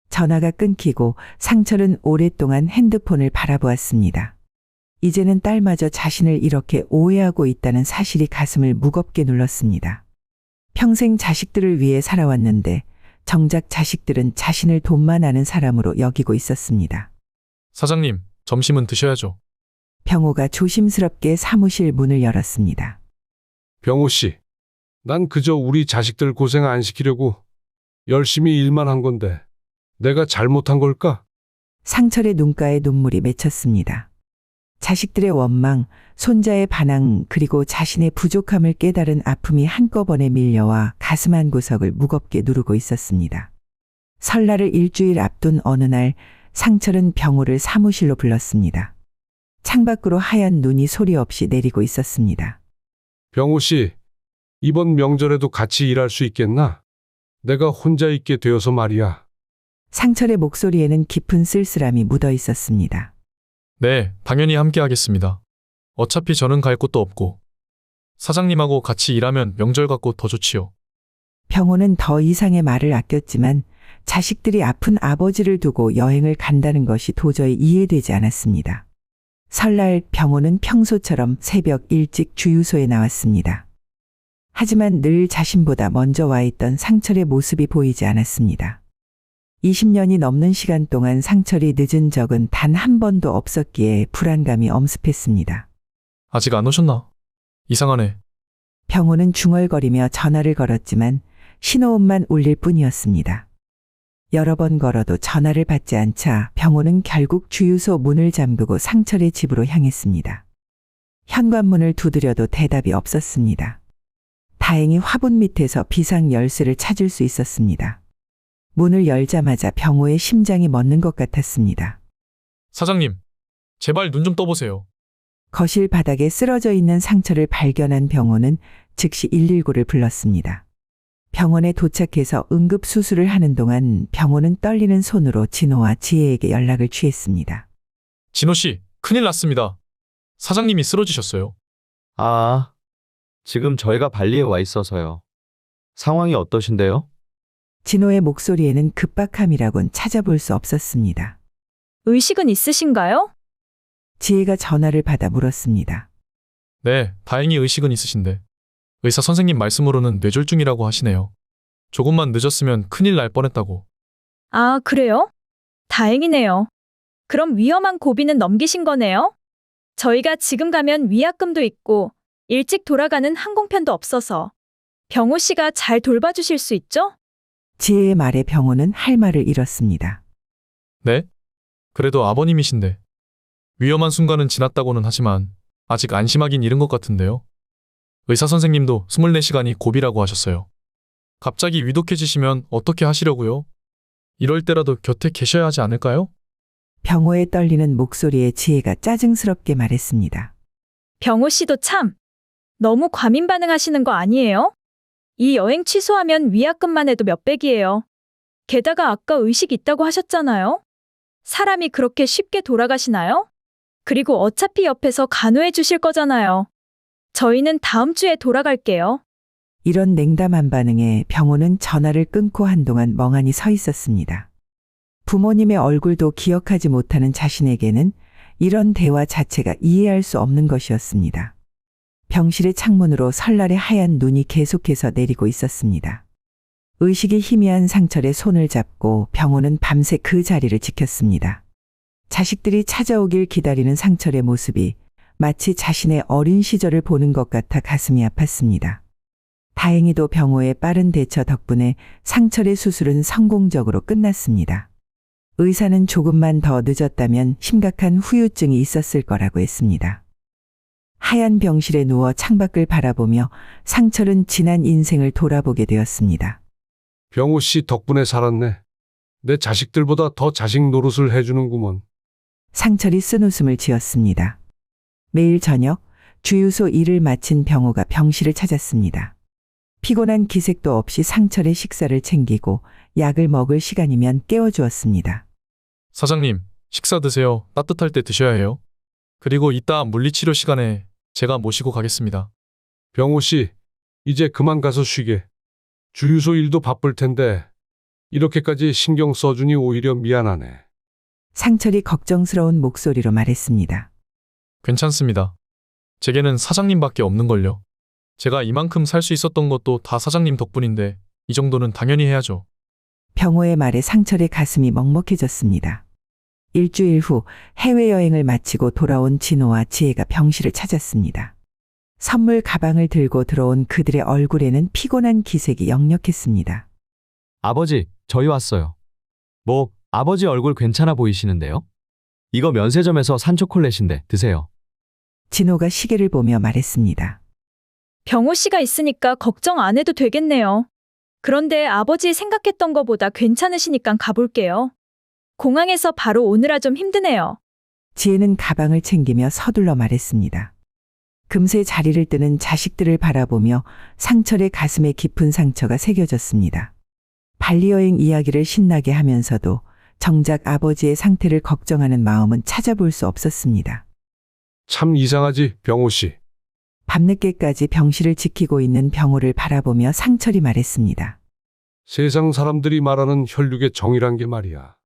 전화가 끊기고 상철은 오랫동안 핸드폰을 바라보았습니다. 이제는 딸마저 자신을 이렇게 오해하고 있다는 사실이 가슴을 무겁게 눌렀습니다. 평생 자식들을 위해 살아왔는데 정작 자식들은 자신을 돈만 아는 사람으로 여기고 있었습니다. 사장님, 점심은 드셔야죠. 병호가 조심스럽게 사무실 문을 열었습니다. 병호 씨, 난 그저 우리 자식들 고생 안 시키려고 열심히 일만 한 건데 내가 잘못한 걸까? 상철의 눈가에 눈물이 맺혔습니다. 자식들의 원망, 손자의 반항, 그리고 자신의 부족함을 깨달은 아픔이 한꺼번에 밀려와 가슴 한 구석을 무겁게 누르고 있었습니다. 설날을 일주일 앞둔 어느 날 상철은 병호를 사무실로 불렀습니다. 창밖으로 하얀 눈이 소리 없이 내리고 있었습니다. 병호 씨, 이번 명절에도 같이 일할 수 있겠나? 내가 혼자 있게 되어서 말이야. 상철의 목소리에는 깊은 쓸쓸함이 묻어 있었습니다. 네, 당연히 함께 하겠습니다. 어차피 저는 갈 곳도 없고 사장님하고 같이 일하면 명절 같고 더 좋지요. 병호는 더 이상의 말을 아꼈지만 자식들이 아픈 아버지를 두고 여행을 간다는 것이 도저히 이해되지 않았습니다. 설날 병호는 평소처럼 새벽 일찍 주유소에 나왔습니다. 하지만 늘 자신보다 먼저 와 있던 상철의 모습이 보이지 않았습니다. 20년이 넘는 시간 동안 상철이 늦은 적은 단 한 번도 없었기에 불안감이 엄습했습니다. 아직 안 오셨나? 이상하네. 병호는 중얼거리며 전화를 걸었지만 신호음만 울릴 뿐이었습니다. 여러 번 걸어도 전화를 받지 않자 병호는 결국 주유소 문을 잠그고 상철의 집으로 향했습니다. 현관문을 두드려도 대답이 없었습니다. 다행히 화분 밑에서 비상 열쇠를 찾을 수 있었습니다. 문을 열자마자 병호의 심장이 멎는 것 같았습니다. 사장님, 제발 눈 좀 떠보세요. 거실 바닥에 쓰러져 있는 상처를 발견한 병호는 즉시 119를 불렀습니다. 병원에 도착해서 응급수술을 하는 동안 병호는 떨리는 손으로 진호와 지혜에게 연락을 취했습니다. 진호 씨, 큰일 났습니다. 사장님이 쓰러지셨어요. 아, 지금 저희가 발리에 와 있어서요. 상황이 어떠신데요? 진호의 목소리에는 급박함이라곤 찾아볼 수 없었습니다. 의식은 있으신가요? 지혜가 전화를 받아 물었습니다. 네, 다행히 의식은 있으신데. 의사 선생님 말씀으로는 뇌졸중이라고 하시네요. 조금만 늦었으면 큰일 날 뻔했다고. 아, 그래요? 다행이네요. 그럼 위험한 고비는 넘기신 거네요? 저희가 지금 가면 위약금도 있고 일찍 돌아가는 항공편도 없어서 병호 씨가 잘 돌봐주실 수 있죠? 지혜의 말에 병호는 할 말을 잃었습니다. 네? 그래도 아버님이신데. 위험한 순간은 지났다고는 하지만 아직 안심하긴 이른 것 같은데요. 의사 선생님도 24시간이 고비라고 하셨어요. 갑자기 위독해지시면 어떻게 하시려고요? 이럴 때라도 곁에 계셔야 하지 않을까요? 병호의 떨리는 목소리에 지혜가 짜증스럽게 말했습니다. 병호 씨도 참 너무 과민 반응하시는 거 아니에요? 이 여행 취소하면 위약금만 해도 몇백이에요. 게다가 아까 의식 있다고 하셨잖아요. 사람이 그렇게 쉽게 돌아가시나요? 그리고 어차피 옆에서 간호해 주실 거잖아요. 저희는 다음 주에 돌아갈게요. 이런 냉담한 반응에 병호는 전화를 끊고 한동안 멍하니 서 있었습니다. 부모님의 얼굴도 기억하지 못하는 자신에게는 이런 대화 자체가 이해할 수 없는 것이었습니다. 병실의 창문으로 설날의 하얀 눈이 계속해서 내리고 있었습니다. 의식이 희미한 상철의 손을 잡고 병호는 밤새 그 자리를 지켰습니다. 자식들이 찾아오길 기다리는 상철의 모습이 마치 자신의 어린 시절을 보는 것 같아 가슴이 아팠습니다. 다행히도 병호의 빠른 대처 덕분에 상철의 수술은 성공적으로 끝났습니다. 의사는 조금만 더 늦었다면 심각한 후유증이 있었을 거라고 했습니다. 하얀 병실에 누워 창밖을 바라보며 상철은 지난 인생을 돌아보게 되었습니다. 병호 씨 덕분에 살았네. 내 자식들보다 더 자식 노릇을 해주는구먼. 상철이 쓴웃음을 지었습니다. 매일 저녁 주유소 일을 마친 병호가 병실을 찾았습니다. 피곤한 기색도 없이 상철의 식사를 챙기고 약을 먹을 시간이면 깨워주었습니다. 사장님, 식사 드세요. 따뜻할 때 드셔야 해요. 그리고 이따 물리치료 시간에 제가 모시고 가겠습니다. 병호 씨, 이제 그만 가서 쉬게. 주유소 일도 바쁠 텐데 이렇게까지 신경 써주니 오히려 미안하네. 상철이 걱정스러운 목소리로 말했습니다. 괜찮습니다. 제게는 사장님밖에 없는걸요. 제가 이만큼 살 수 있었던 것도 다 사장님 덕분인데 이 정도는 당연히 해야죠. 병호의 말에 상철의 가슴이 먹먹해졌습니다. 일주일 후 해외여행을 마치고 돌아온 진호와 지혜가 병실을 찾았습니다. 선물 가방을 들고 들어온 그들의 얼굴에는 피곤한 기색이 역력했습니다. 아버지, 저희 왔어요. 뭐, 아버지 얼굴 괜찮아 보이시는데요? 이거 면세점에서 산 초콜릿인데 드세요. 진호가 시계를 보며 말했습니다. 병호 씨가 있으니까 걱정 안 해도 되겠네요. 그런데 아버지 생각했던 것보다 괜찮으시니까 가볼게요. 공항에서 바로 오느라 좀 힘드네요. 지혜는 가방을 챙기며 서둘러 말했습니다. 금세 자리를 뜨는 자식들을 바라보며 상철의 가슴에 깊은 상처가 새겨졌습니다. 발리 여행 이야기를 신나게 하면서도 정작 아버지의 상태를 걱정하는 마음은 찾아볼 수 없었습니다. 참 이상하지, 병호 씨. 밤늦게까지 병실을 지키고 있는 병호를 바라보며 상철이 말했습니다. 세상 사람들이 말하는 혈육의 정이란 게 말이야.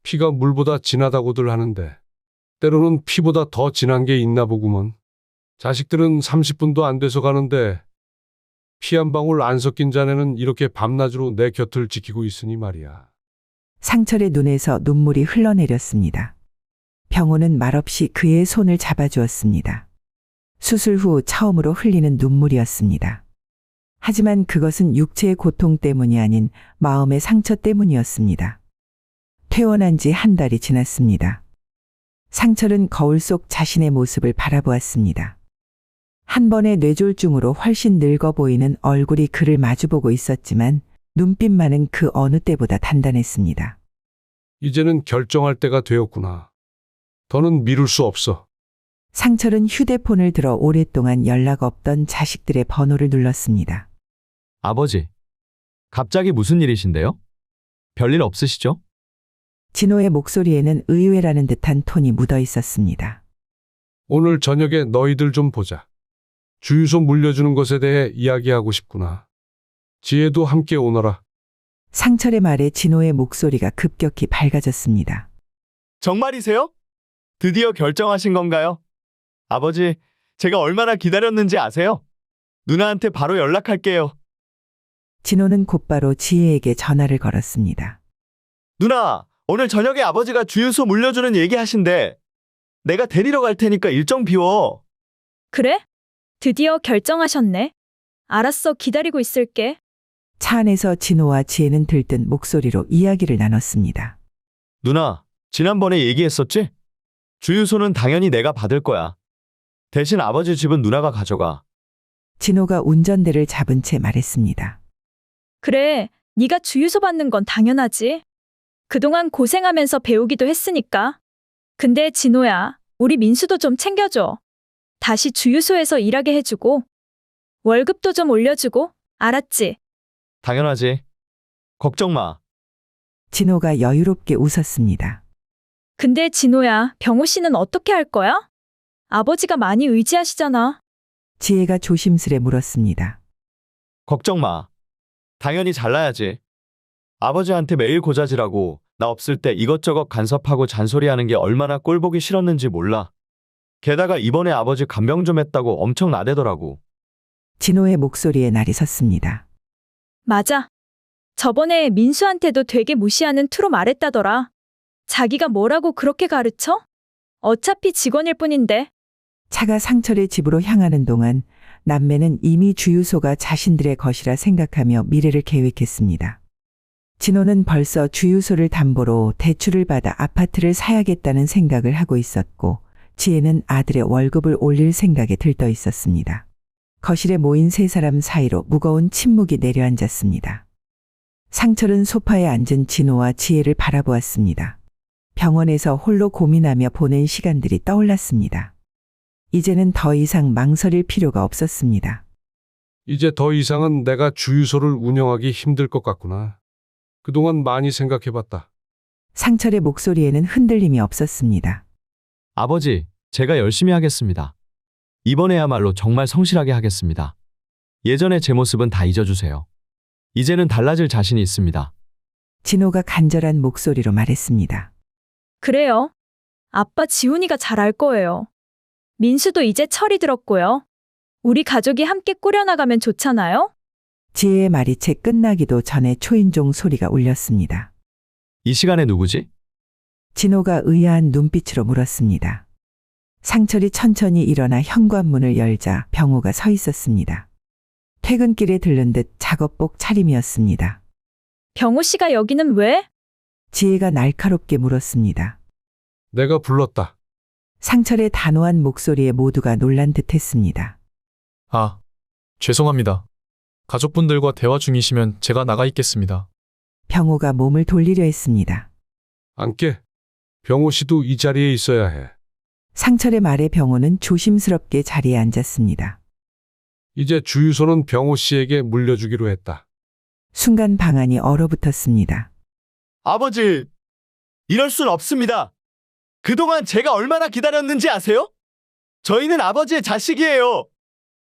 피가 물보다 진하다고들 하는데 때로는 피보다 더 진한 게 있나 보구먼. 자식들은 30분도 안 돼서 가는데 피 한 방울 안 섞인 자네는 이렇게 밤낮으로 내 곁을 지키고 있으니 말이야. 상철의 눈에서 눈물이 흘러내렸습니다. 병호는 말없이 그의 손을 잡아주었습니다. 수술 후 처음으로 흘리는 눈물이었습니다. 하지만 그것은 육체의 고통 때문이 아닌 마음의 상처 때문이었습니다. 퇴원한 지 한 달이 지났습니다. 상철은 거울 속 자신의 모습을 바라보았습니다. 한 번의 뇌졸중으로 훨씬 늙어 보이는 얼굴이 그를 마주보고 있었지만 눈빛만은 그 어느 때보다 단단했습니다. 이제는 결정할 때가 되었구나. 더는 미룰 수 없어. 상철은 휴대폰을 들어 오랫동안 연락 없던 자식들의 번호를 눌렀습니다. 아버지, 갑자기 무슨 일이신데요? 별일 없으시죠? 진호의 목소리에는 의외라는 듯한 톤이 묻어 있었습니다. 오늘 저녁에 너희들 좀 보자. 주유소 물려주는 것에 대해 이야기하고 싶구나. 지혜도 함께 오너라. 상철의 말에 진호의 목소리가 급격히 밝아졌습니다. 정말이세요? 드디어 결정하신 건가요? 아버지, 제가 얼마나 기다렸는지 아세요? 누나한테 바로 연락할게요. 진호는 곧바로 지혜에게 전화를 걸었습니다. 누나, 오늘 저녁에 아버지가 주유소 물려주는 얘기 하신대. 내가 데리러 갈 테니까 일정 비워. 그래? 드디어 결정하셨네. 알았어, 기다리고 있을게. 차 안에서 진호와 지혜는 들뜬 목소리로 이야기를 나눴습니다. 누나, 지난번에 얘기했었지? 주유소는 당연히 내가 받을 거야. 대신 아버지 집은 누나가 가져가. 진호가 운전대를 잡은 채 말했습니다. 그래, 네가 주유소 받는 건 당연하지. 그동안 고생하면서 배우기도 했으니까. 근데 진호야, 우리 민수도 좀 챙겨줘. 다시 주유소에서 일하게 해주고 월급도 좀 올려주고, 알았지? 당연하지. 걱정 마. 진호가 여유롭게 웃었습니다. 근데 진호야, 병호 씨는 어떻게 할 거야? 아버지가 많이 의지하시잖아. 지혜가 조심스레 물었습니다. 걱정 마. 당연히 잘나야지. 아버지한테 매일 고자질하고 나 없을 때 이것저것 간섭하고 잔소리하는 게 얼마나 꼴보기 싫었는지 몰라. 게다가 이번에 아버지 간병 좀 했다고 엄청 나대더라고. 진호의 목소리에 날이 섰습니다. 맞아. 저번에 민수한테도 되게 무시하는 투로 말했다더라. 자기가 뭐라고 그렇게 가르쳐? 어차피 직원일 뿐인데. 차가 상철의 집으로 향하는 동안 남매는 이미 주유소가 자신들의 것이라 생각하며 미래를 계획했습니다. 진호는 벌써 주유소를 담보로 대출을 받아 아파트를 사야겠다는 생각을 하고 있었고, 지혜는 아들의 월급을 올릴 생각에 들떠 있었습니다. 거실에 모인 세 사람 사이로 무거운 침묵이 내려앉았습니다. 상철은 소파에 앉은 진호와 지혜를 바라보았습니다. 병원에서 홀로 고민하며 보낸 시간들이 떠올랐습니다. 이제는 더 이상 망설일 필요가 없었습니다. 이제 더 이상은 내가 주유소를 운영하기 힘들 것 같구나. 그동안 많이 생각해봤다. 상철의 목소리에는 흔들림이 없었습니다. 아버지, 제가 열심히 하겠습니다. 이번에야말로 정말 성실하게 하겠습니다. 예전의 제 모습은 다 잊어주세요. 이제는 달라질 자신이 있습니다. 진호가 간절한 목소리로 말했습니다. 그래요. 아빠 지훈이가 잘 알 거예요. 민수도 이제 철이 들었고요. 우리 가족이 함께 꾸려나가면 좋잖아요? 지혜의 말이 채 끝나기도 전에 초인종 소리가 울렸습니다. 이 시간에 누구지? 진호가 의아한 눈빛으로 물었습니다. 상철이 천천히 일어나 현관문을 열자 병호가 서 있었습니다. 퇴근길에 들른 듯 작업복 차림이었습니다. 병호 씨가 여기는 왜? 지혜가 날카롭게 물었습니다. 내가 불렀다. 상철의 단호한 목소리에 모두가 놀란 듯했습니다. 아, 죄송합니다. 가족분들과 대화 중이시면 제가 나가 있겠습니다. 병호가 몸을 돌리려 했습니다. 앉게. 병호 씨도 이 자리에 있어야 해. 상철의 말에 병호는 조심스럽게 자리에 앉았습니다. 이제 주유소는 병호 씨에게 물려주기로 했다. 순간 방안이 얼어붙었습니다. 아버지, 이럴 순 없습니다. 그동안 제가 얼마나 기다렸는지 아세요? 저희는 아버지의 자식이에요.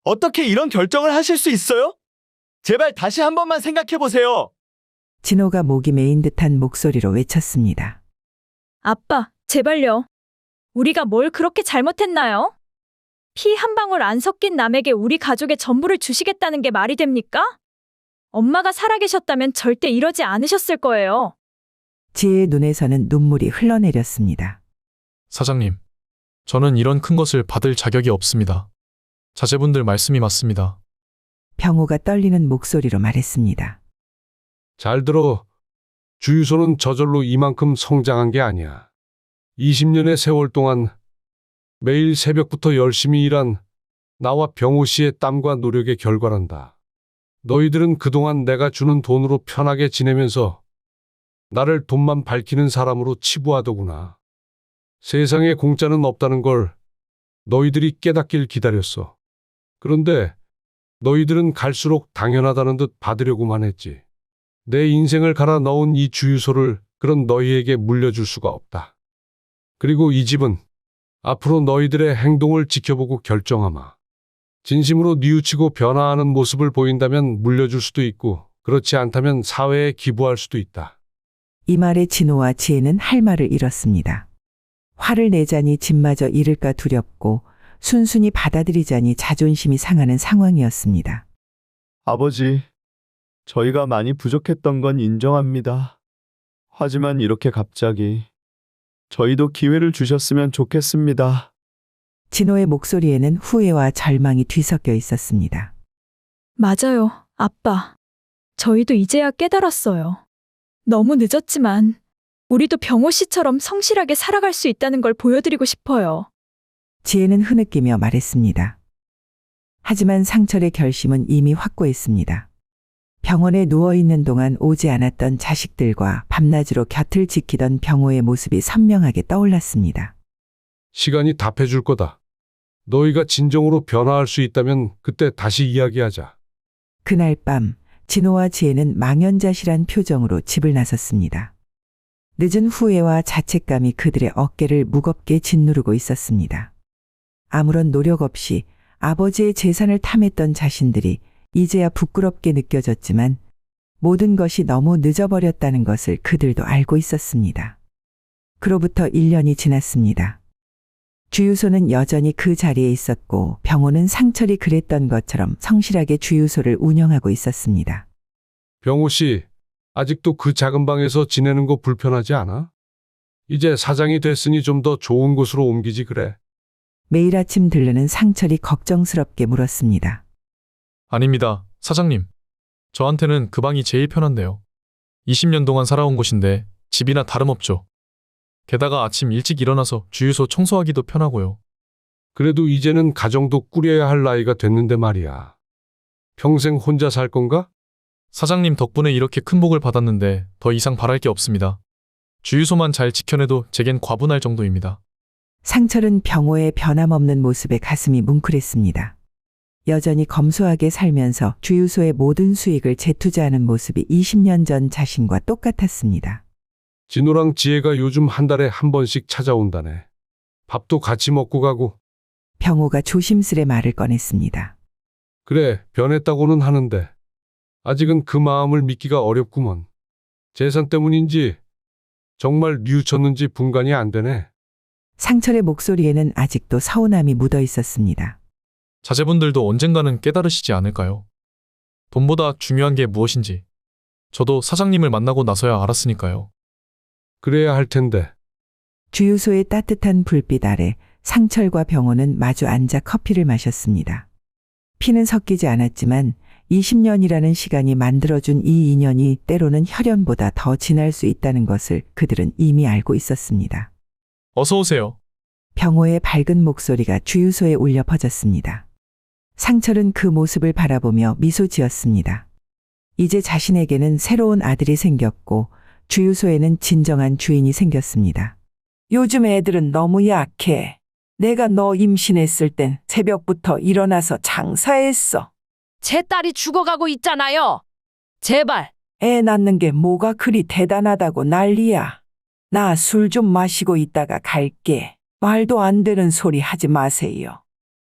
어떻게 이런 결정을 하실 수 있어요? 제발 다시 한 번만 생각해 보세요. 진호가 목이 메인 듯한 목소리로 외쳤습니다. 아빠, 제발요. 우리가 뭘 그렇게 잘못했나요? 피 한 방울 안 섞인 남에게 우리 가족의 전부를 주시겠다는 게 말이 됩니까? 엄마가 살아계셨다면 절대 이러지 않으셨을 거예요. 지혜의 눈에서는 눈물이 흘러내렸습니다. 사장님, 저는 이런 큰 것을 받을 자격이 없습니다. 자제분들 말씀이 맞습니다. 병호가 떨리는 목소리로 말했습니다. 잘 들어. 주유소는 저절로 이만큼 성장한 게 아니야. 20년의 세월 동안 매일 새벽부터 열심히 일한 나와 병호 씨의 땀과 노력의 결과란다. 너희들은 그동안 내가 주는 돈으로 편하게 지내면서 나를 돈만 밝히는 사람으로 치부하더구나. 세상에 공짜는 없다는 걸 너희들이 깨닫길 기다렸어. 그런데 너희들은 갈수록 당연하다는 듯 받으려고만 했지. 내 인생을 갈아 넣은 이 주유소를 그런 너희에게 물려줄 수가 없다. 그리고 이 집은 앞으로 너희들의 행동을 지켜보고 결정하마. 진심으로 뉘우치고 변화하는 모습을 보인다면 물려줄 수도 있고 그렇지 않다면 사회에 기부할 수도 있다. 이 말에 진호와 지혜는 할 말을 잃었습니다. 화를 내자니 집마저 잃을까 두렵고 순순히 받아들이자니 자존심이 상하는 상황이었습니다. 아버지, 저희가 많이 부족했던 건 인정합니다. 하지만 이렇게 갑자기 저희도 기회를 주셨으면 좋겠습니다. 진호의 목소리에는 후회와 절망이 뒤섞여 있었습니다. 맞아요, 아빠. 저희도 이제야 깨달았어요. 너무 늦었지만 우리도 병호 씨처럼 성실하게 살아갈 수 있다는 걸 보여드리고 싶어요. 지혜는 흐느끼며 말했습니다. 하지만 상철의 결심은 이미 확고했습니다. 병원에 누워있는 동안 오지 않았던 자식들과 밤낮으로 곁을 지키던 병호의 모습이 선명하게 떠올랐습니다. 시간이 답해줄 거다. 너희가 진정으로 변화할 수 있다면 그때 다시 이야기하자. 그날 밤 진호와 지혜는 망연자실한 표정으로 집을 나섰습니다. 늦은 후회와 자책감이 그들의 어깨를 무겁게 짓누르고 있었습니다. 아무런 노력 없이 아버지의 재산을 탐했던 자신들이 이제야 부끄럽게 느껴졌지만 모든 것이 너무 늦어버렸다는 것을 그들도 알고 있었습니다. 그로부터 1년이 지났습니다. 주유소는 여전히 그 자리에 있었고 병호는 상철이 그랬던 것처럼 성실하게 주유소를 운영하고 있었습니다. 병호 씨, 아직도 그 작은 방에서 지내는 거 불편하지 않아? 이제 사장이 됐으니 좀 더 좋은 곳으로 옮기지 그래. 매일 아침 들르는 상철이 걱정스럽게 물었습니다. 아닙니다, 사장님. 저한테는 그 방이 제일 편한데요. 20년 동안 살아온 곳인데 집이나 다름없죠. 게다가 아침 일찍 일어나서 주유소 청소하기도 편하고요. 그래도 이제는 가정도 꾸려야 할 나이가 됐는데 말이야. 평생 혼자 살 건가? 사장님 덕분에 이렇게 큰 복을 받았는데 더 이상 바랄 게 없습니다. 주유소만 잘 지켜내도 제겐 과분할 정도입니다. 상철은 병호의 변함없는 모습에 가슴이 뭉클했습니다. 여전히 검소하게 살면서 주유소의 모든 수익을 재투자하는 모습이 20년 전 자신과 똑같았습니다. 진호랑 지혜가 요즘 한 달에 한 번씩 찾아온다네. 밥도 같이 먹고 가고. 병호가 조심스레 말을 꺼냈습니다. 그래, 변했다고는 하는데 아직은 그 마음을 믿기가 어렵구먼. 재산 때문인지 정말 뉘우쳤는지 분간이 안 되네. 상철의 목소리에는 아직도 서운함이 묻어 있었습니다. 자제분들도 언젠가는 깨달으시지 않을까요? 돈보다 중요한 게 무엇인지. 저도 사장님을 만나고 나서야 알았으니까요. 그래야 할 텐데. 주유소의 따뜻한 불빛 아래 상철과 병호는 마주 앉아 커피를 마셨습니다. 피는 섞이지 않았지만 20년이라는 시간이 만들어준 이 인연이 때로는 혈연보다 더 진할 수 있다는 것을 그들은 이미 알고 있었습니다. 어서 오세요. 병호의 밝은 목소리가 주유소에 울려 퍼졌습니다. 상철은 그 모습을 바라보며 미소 지었습니다. 이제 자신에게는 새로운 아들이 생겼고 주유소에는 진정한 주인이 생겼습니다. 요즘 애들은 너무 약해. 내가 너 임신했을 땐 새벽부터 일어나서 장사했어. 제 딸이 죽어가고 있잖아요. 제발. 애 낳는 게 뭐가 그리 대단하다고 난리야. 나 술 좀 마시고 있다가 갈게. 말도 안 되는 소리 하지 마세요.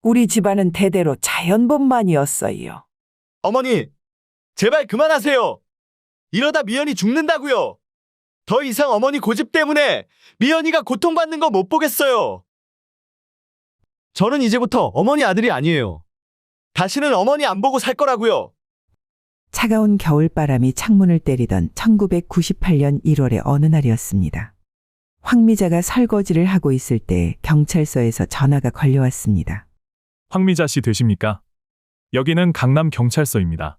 우리 집안은 대대로 자연분만이었어요. 어머니, 제발 그만하세요. 이러다 미연이 죽는다고요. 더 이상 어머니 고집 때문에 미연이가 고통받는 거 못 보겠어요. 저는 이제부터 어머니 아들이 아니에요. 다시는 어머니 안 보고 살 거라고요. 차가운 겨울바람이 창문을 때리던 1998년 1월의 어느 날이었습니다. 황미자가 설거지를 하고 있을 때 경찰서에서 전화가 걸려왔습니다. 황미자 씨 되십니까? 여기는 강남 경찰서입니다.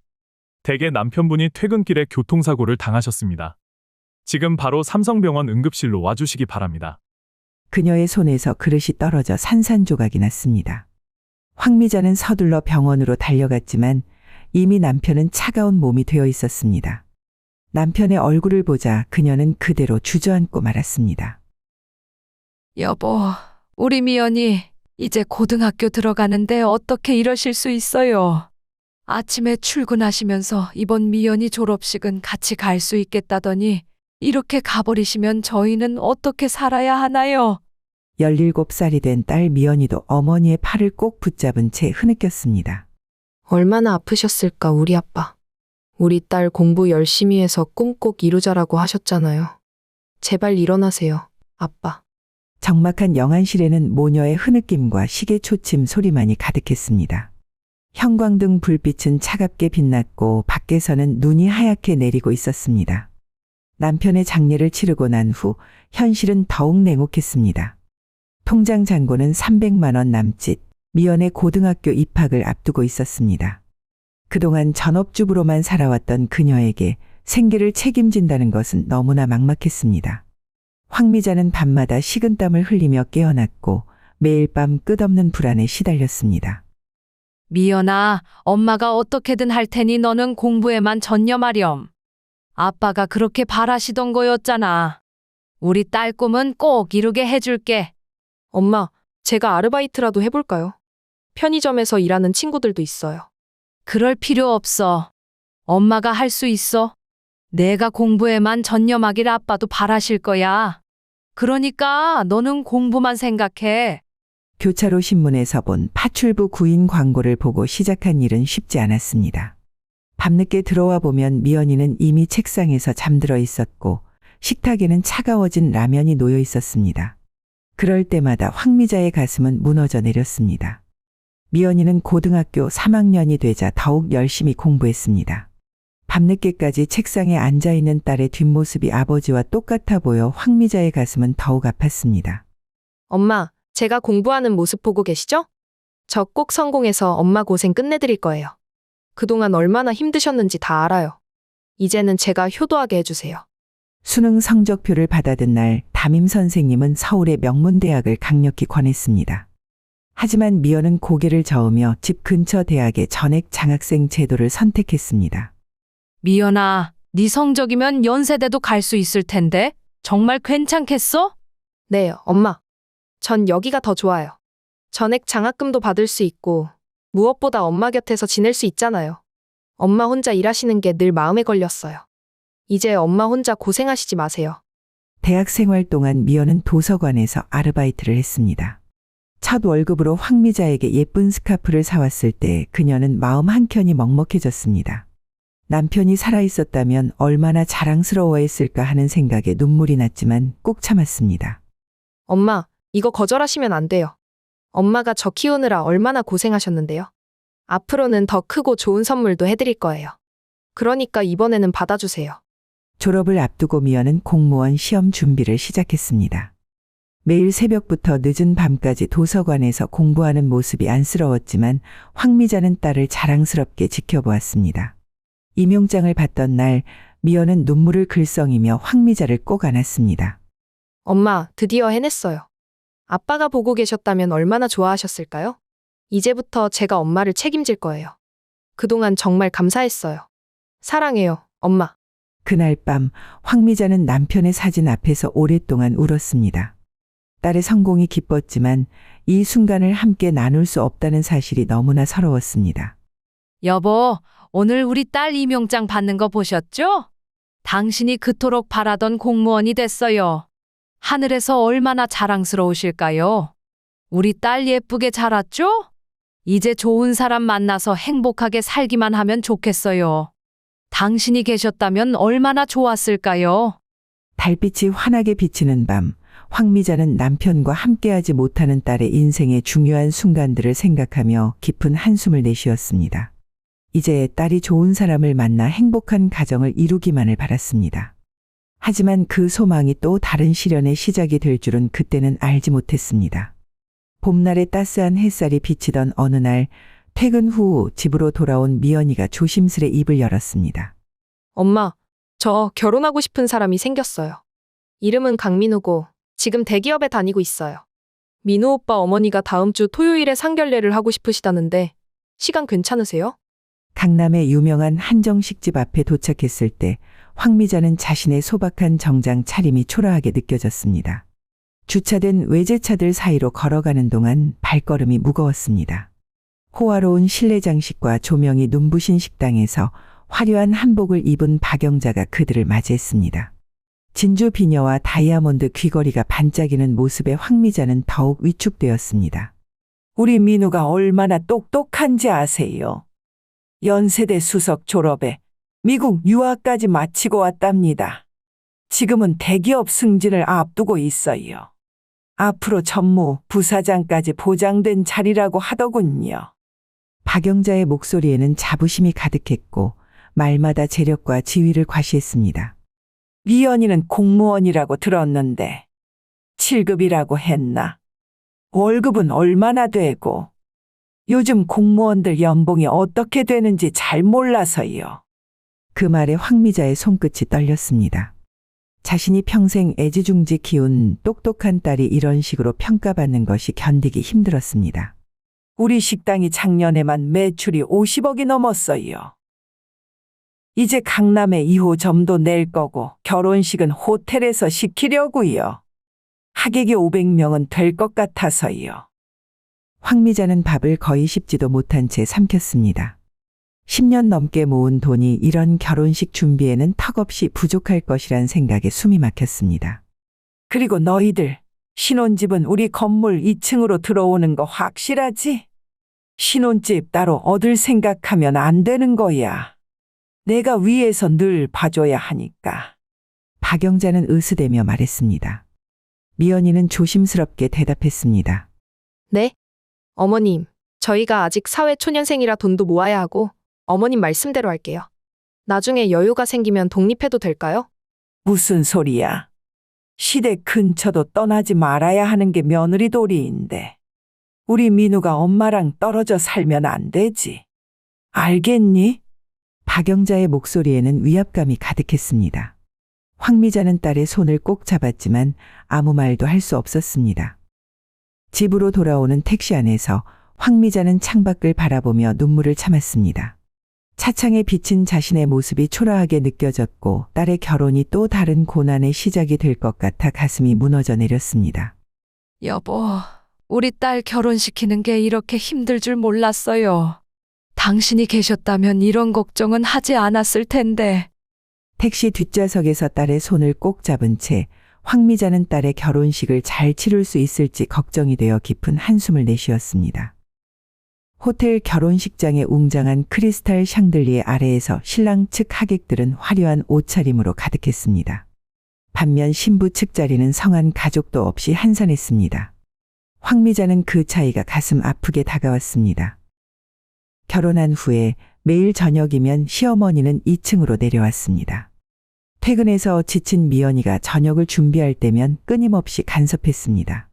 댁의 남편분이 퇴근길에 교통사고를 당하셨습니다. 지금 바로 삼성병원 응급실로 와주시기 바랍니다. 그녀의 손에서 그릇이 떨어져 산산조각이 났습니다. 황미자는 서둘러 병원으로 달려갔지만 이미 남편은 차가운 몸이 되어 있었습니다. 남편의 얼굴을 보자 그녀는 그대로 주저앉고 말았습니다. 여보, 우리 미연이 이제 고등학교 들어가는데 어떻게 이러실 수 있어요? 아침에 출근하시면서 이번 미연이 졸업식은 같이 갈 수 있겠다더니 이렇게 가버리시면 저희는 어떻게 살아야 하나요? 17살이 된 딸 미연이도 어머니의 팔을 꼭 붙잡은 채 흐느꼈습니다. 얼마나 아프셨을까, 우리 아빠. 우리 딸 공부 열심히 해서 꿈 꼭 이루자라고 하셨잖아요. 제발 일어나세요, 아빠. 적막한 영안실에는 모녀의 흐느낌과 시계 초침 소리만이 가득했습니다. 형광등 불빛은 차갑게 빛났고 밖에서는 눈이 하얗게 내리고 있었습니다. 남편의 장례를 치르고 난 후 현실은 더욱 냉혹했습니다. 통장 잔고는 300만 원 남짓, 미연의 고등학교 입학을 앞두고 있었습니다. 그동안 전업주부로만 살아왔던 그녀에게 생계를 책임진다는 것은 너무나 막막했습니다. 황미자는 밤마다 식은땀을 흘리며 깨어났고 매일 밤 끝없는 불안에 시달렸습니다. 미연아, 엄마가 어떻게든 할 테니 너는 공부에만 전념하렴. 아빠가 그렇게 바라시던 거였잖아. 우리 딸 꿈은 꼭 이루게 해줄게. 엄마, 제가 아르바이트라도 해볼까요? 편의점에서 일하는 친구들도 있어요. 그럴 필요 없어. 엄마가 할 수 있어. 내가 공부에만 전념하길 아빠도 바라실 거야. 그러니까 너는 공부만 생각해. 교차로 신문에서 본 파출부 구인 광고를 보고 시작한 일은 쉽지 않았습니다. 밤늦게 들어와 보면 미연이는 이미 책상에서 잠들어 있었고 식탁에는 차가워진 라면이 놓여 있었습니다. 그럴 때마다 황미자의 가슴은 무너져 내렸습니다. 미연이는 고등학교 3학년이 되자 더욱 열심히 공부했습니다. 밤늦게까지 책상에 앉아있는 딸의 뒷모습이 아버지와 똑같아 보여 황미자의 가슴은 더욱 아팠습니다. 엄마, 제가 공부하는 모습 보고 계시죠? 저 꼭 성공해서 엄마 고생 끝내드릴 거예요. 그동안 얼마나 힘드셨는지 다 알아요. 이제는 제가 효도하게 해주세요. 수능 성적표를 받아든 날 담임 선생님은 서울의 명문대학을 강력히 권했습니다. 하지만 미연은 고개를 저으며 집 근처 대학의 전액 장학생 제도를 선택했습니다. 미연아, 네 성적이면 연세대도 갈 수 있을 텐데 정말 괜찮겠어? 네, 엄마. 전 여기가 더 좋아요. 전액 장학금도 받을 수 있고 무엇보다 엄마 곁에서 지낼 수 있잖아요. 엄마 혼자 일하시는 게 늘 마음에 걸렸어요. 이제 엄마 혼자 고생하시지 마세요. 대학 생활 동안 미연은 도서관에서 아르바이트를 했습니다. 첫 월급으로 황미자에게 예쁜 스카프를 사왔을 때 그녀는 마음 한켠이 먹먹해졌습니다. 남편이 살아있었다면 얼마나 자랑스러워했을까 하는 생각에 눈물이 났지만 꾹 참았습니다. 엄마, 이거 거절하시면 안 돼요. 엄마가 저 키우느라 얼마나 고생하셨는데요. 앞으로는 더 크고 좋은 선물도 해드릴 거예요. 그러니까 이번에는 받아주세요. 졸업을 앞두고 미연은 공무원 시험 준비를 시작했습니다. 매일 새벽부터 늦은 밤까지 도서관에서 공부하는 모습이 안쓰러웠지만 황미자는 딸을 자랑스럽게 지켜보았습니다. 임용장을 받던 날 미연은 눈물을 글썽이며 황미자를 꼭 안았습니다. 엄마, 드디어 해냈어요. 아빠가 보고 계셨다면 얼마나 좋아하셨을까요? 이제부터 제가 엄마를 책임질 거예요. 그동안 정말 감사했어요. 사랑해요, 엄마. 그날 밤 황미자는 남편의 사진 앞에서 오랫동안 울었습니다. 딸의 성공이 기뻤지만 이 순간을 함께 나눌 수 없다는 사실이 너무나 서러웠습니다. 여보, 오늘 우리 딸 임용장 받는 거 보셨죠? 당신이 그토록 바라던 공무원이 됐어요. 하늘에서 얼마나 자랑스러우실까요? 우리 딸 예쁘게 자랐죠? 이제 좋은 사람 만나서 행복하게 살기만 하면 좋겠어요. 당신이 계셨다면 얼마나 좋았을까요? 달빛이 환하게 비치는 밤, 황미자는 남편과 함께하지 못하는 딸의 인생의 중요한 순간들을 생각하며 깊은 한숨을 내쉬었습니다. 이제 딸이 좋은 사람을 만나 행복한 가정을 이루기만을 바랐습니다. 하지만 그 소망이 또 다른 시련의 시작이 될 줄은 그때는 알지 못했습니다. 봄날의 따스한 햇살이 비치던 어느 날, 퇴근 후 집으로 돌아온 미연이가 조심스레 입을 열었습니다. 엄마, 저 결혼하고 싶은 사람이 생겼어요. 이름은 강민우고 지금 대기업에 다니고 있어요. 민우 오빠 어머니가 다음 주 토요일에 상견례를 하고 싶으시다는데 시간 괜찮으세요? 강남의 유명한 한정식집 앞에 도착했을 때 황미자는 자신의 소박한 정장 차림이 초라하게 느껴졌습니다. 주차된 외제차들 사이로 걸어가는 동안 발걸음이 무거웠습니다. 호화로운 실내 장식과 조명이 눈부신 식당에서 화려한 한복을 입은 박영자가 그들을 맞이했습니다. 진주 비녀와 다이아몬드 귀걸이가 반짝이는 모습에 황미자는 더욱 위축되었습니다. 우리 민우가 얼마나 똑똑한지 아세요? 연세대 수석 졸업에 미국 유학까지 마치고 왔답니다. 지금은 대기업 승진을 앞두고 있어요. 앞으로 전무, 부사장까지 보장된 자리라고 하더군요. 박영자의 목소리에는 자부심이 가득했고 말마다 재력과 지위를 과시했습니다. 미연이는 공무원이라고 들었는데 7급이라고 했나? 월급은 얼마나 되고? 요즘 공무원들 연봉이 어떻게 되는지 잘 몰라서요. 그 말에 황미자의 손끝이 떨렸습니다. 자신이 평생 애지중지 키운 똑똑한 딸이 이런 식으로 평가받는 것이 견디기 힘들었습니다. 우리 식당이 작년에만 매출이 50억이 넘었어요. 이제 강남에 2호점도 낼 거고 결혼식은 호텔에서 시키려고요. 하객이 500명은 될 것 같아서요. 황미자는 밥을 거의 씹지도 못한 채 삼켰습니다. 10년 넘게 모은 돈이 이런 결혼식 준비에는 턱없이 부족할 것이란 생각에 숨이 막혔습니다. 그리고 너희들, 신혼집은 우리 건물 2층으로 들어오는 거 확실하지? 신혼집 따로 얻을 생각하면 안 되는 거야. 내가 위에서 늘 봐줘야 하니까. 박영자는 으스대며 말했습니다. 미연이는 조심스럽게 대답했습니다. 네? 어머님, 저희가 아직 사회초년생이라 돈도 모아야 하고 어머님 말씀대로 할게요. 나중에 여유가 생기면 독립해도 될까요? 무슨 소리야. 시댁 근처도 떠나지 말아야 하는 게 며느리 도리인데. 우리 민우가 엄마랑 떨어져 살면 안 되지. 알겠니? 박영자의 목소리에는 위압감이 가득했습니다. 황미자는 딸의 손을 꼭 잡았지만 아무 말도 할 수 없었습니다. 집으로 돌아오는 택시 안에서 황미자는 창밖을 바라보며 눈물을 참았습니다. 차창에 비친 자신의 모습이 초라하게 느껴졌고 딸의 결혼이 또 다른 고난의 시작이 될 것 같아 가슴이 무너져 내렸습니다. 여보, 우리 딸 결혼시키는 게 이렇게 힘들 줄 몰랐어요. 당신이 계셨다면 이런 걱정은 하지 않았을 텐데. 택시 뒷좌석에서 딸의 손을 꼭 잡은 채 황미자는 딸의 결혼식을 잘 치룰 수 있을지 걱정이 되어 깊은 한숨을 내쉬었습니다. 호텔 결혼식장에 웅장한 크리스탈 샹들리에 아래에서 신랑 측 하객들은 화려한 옷차림으로 가득했습니다. 반면 신부 측 자리는 성한 가족도 없이 한산했습니다. 황미자는 그 차이가 가슴 아프게 다가왔습니다. 결혼한 후에 매일 저녁이면 시어머니는 2층으로 내려왔습니다. 퇴근해서 지친 미연이가 저녁을 준비할 때면 끊임없이 간섭했습니다.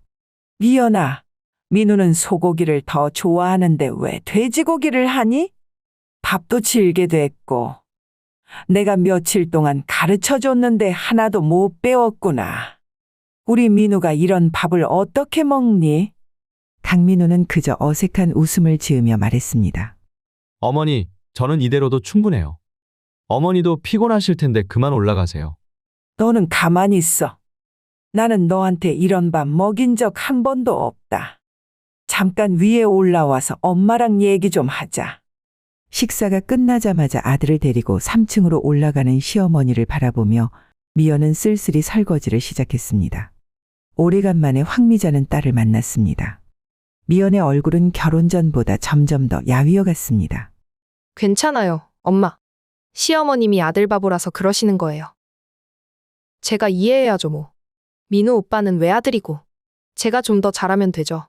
미연아, 민우는 소고기를 더 좋아하는데 왜 돼지고기를 하니? 밥도 질게 됐고. 내가 며칠 동안 가르쳐줬는데 하나도 못 배웠구나. 우리 민우가 이런 밥을 어떻게 먹니? 강민우는 그저 어색한 웃음을 지으며 말했습니다. 어머니, 저는 이대로도 충분해요. 어머니도 피곤하실 텐데 그만 올라가세요. 너는 가만히 있어. 나는 너한테 이런 밥 먹인 적 한 번도 없다. 잠깐 위에 올라와서 엄마랑 얘기 좀 하자. 식사가 끝나자마자 아들을 데리고 3층으로 올라가는 시어머니를 바라보며 미연은 쓸쓸히 설거지를 시작했습니다. 오래간만에 황미자는 딸을 만났습니다. 미연의 얼굴은 결혼 전보다 점점 더 야위어 갔습니다. 괜찮아요, 엄마. 시어머님이 아들 바보라서 그러시는 거예요. 제가 이해해야죠, 뭐. 민우 오빠는 외아들이고, 제가 좀 더 잘하면 되죠.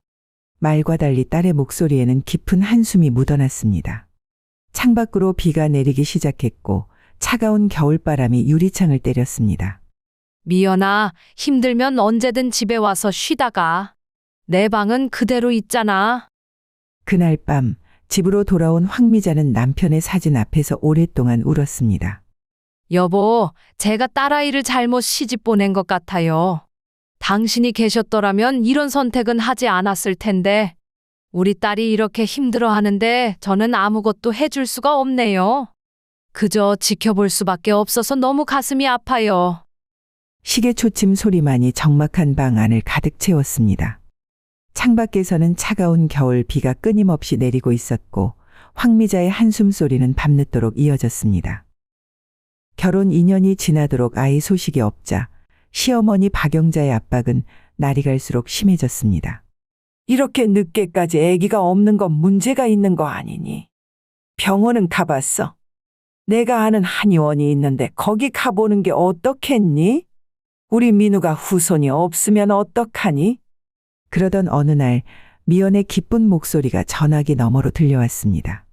말과 달리 딸의 목소리에는 깊은 한숨이 묻어났습니다. 창밖으로 비가 내리기 시작했고 차가운 겨울바람이 유리창을 때렸습니다. 미연아, 힘들면 언제든 집에 와서 쉬다가. 내 방은 그대로 있잖아. 그날 밤 집으로 돌아온 황미자는 남편의 사진 앞에서 오랫동안 울었습니다. 여보, 제가 딸아이를 잘못 시집 보낸 것 같아요. 당신이 계셨더라면 이런 선택은 하지 않았을 텐데. 우리 딸이 이렇게 힘들어하는데 저는 아무것도 해줄 수가 없네요. 그저 지켜볼 수밖에 없어서 너무 가슴이 아파요. 시계 초침 소리만이 적막한 방 안을 가득 채웠습니다. 창밖에서는 차가운 겨울 비가 끊임없이 내리고 있었고 황미자의 한숨 소리는 밤늦도록 이어졌습니다. 결혼 2년이 지나도록 아이 소식이 없자 시어머니 박영자의 압박은 날이 갈수록 심해졌습니다. 이렇게 늦게까지 아기가 없는 건 문제가 있는 거 아니니? 병원은 가봤어. 내가 아는 한의원이 있는데 거기 가보는 게 어떻겠니? 우리 민우가 후손이 없으면 어떡하니? 그러던 어느 날 미연의 기쁜 목소리가 전화기 너머로 들려왔습니다.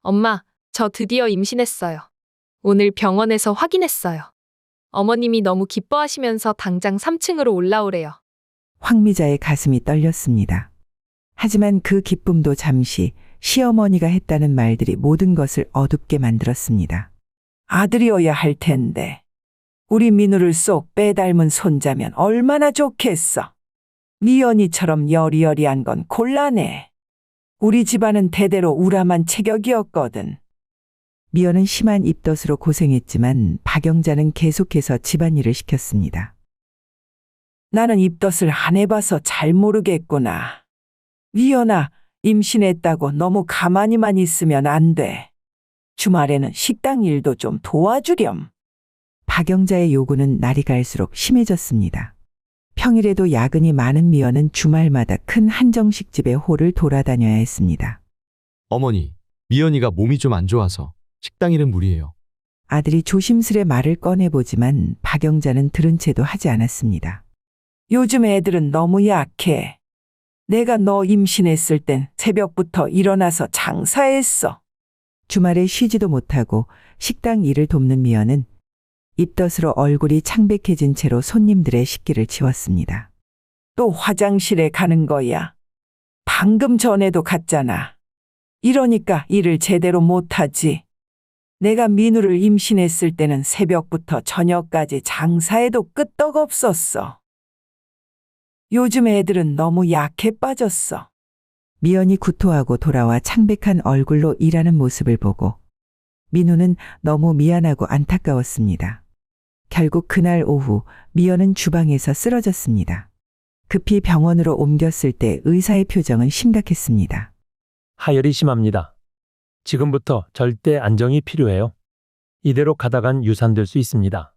엄마, 저 드디어 임신했어요. 오늘 병원에서 확인했어요. 어머님이 너무 기뻐하시면서 당장 3층으로 올라오래요. 황미자의 가슴이 떨렸습니다. 하지만 그 기쁨도 잠시 시어머니가 했다는 말들이 모든 것을 어둡게 만들었습니다. 아들이어야 할 텐데. 우리 민우를 쏙 빼닮은 손자면 얼마나 좋겠어. 미연이처럼 여리여리한 건 곤란해. 우리 집안은 대대로 우람한 체격이었거든. 미연은 심한 입덧으로 고생했지만 박영자는 계속해서 집안일을 시켰습니다. 나는 입덧을 안 해봐서 잘 모르겠구나. 미연아, 임신했다고 너무 가만히만 있으면 안 돼. 주말에는 식당 일도 좀 도와주렴. 박영자의 요구는 날이 갈수록 심해졌습니다. 평일에도 야근이 많은 미연은 주말마다 큰 한정식집의 홀을 돌아다녀야 했습니다. 어머니, 미연이가 몸이 좀 안 좋아서 식당 일은 무리예요. 아들이 조심스레 말을 꺼내보지만 박영자는 들은 채도 하지 않았습니다. 요즘 애들은 너무 약해. 내가 너 임신했을 땐 새벽부터 일어나서 장사했어. 주말에 쉬지도 못하고 식당 일을 돕는 미연은 입덧으로 얼굴이 창백해진 채로 손님들의 식기를 치웠습니다. 또 화장실에 가는 거야. 방금 전에도 갔잖아. 이러니까 일을 제대로 못하지. 내가 민우를 임신했을 때는 새벽부터 저녁까지 장사해도 끄떡없었어. 요즘 애들은 너무 약해 빠졌어. 미연이 구토하고 돌아와 창백한 얼굴로 일하는 모습을 보고 민우는 너무 미안하고 안타까웠습니다. 결국 그날 오후 미연은 주방에서 쓰러졌습니다. 급히 병원으로 옮겼을 때 의사의 표정은 심각했습니다. 하열이 심합니다. 지금부터 절대 안정이 필요해요. 이대로 가다간 유산될 수 있습니다.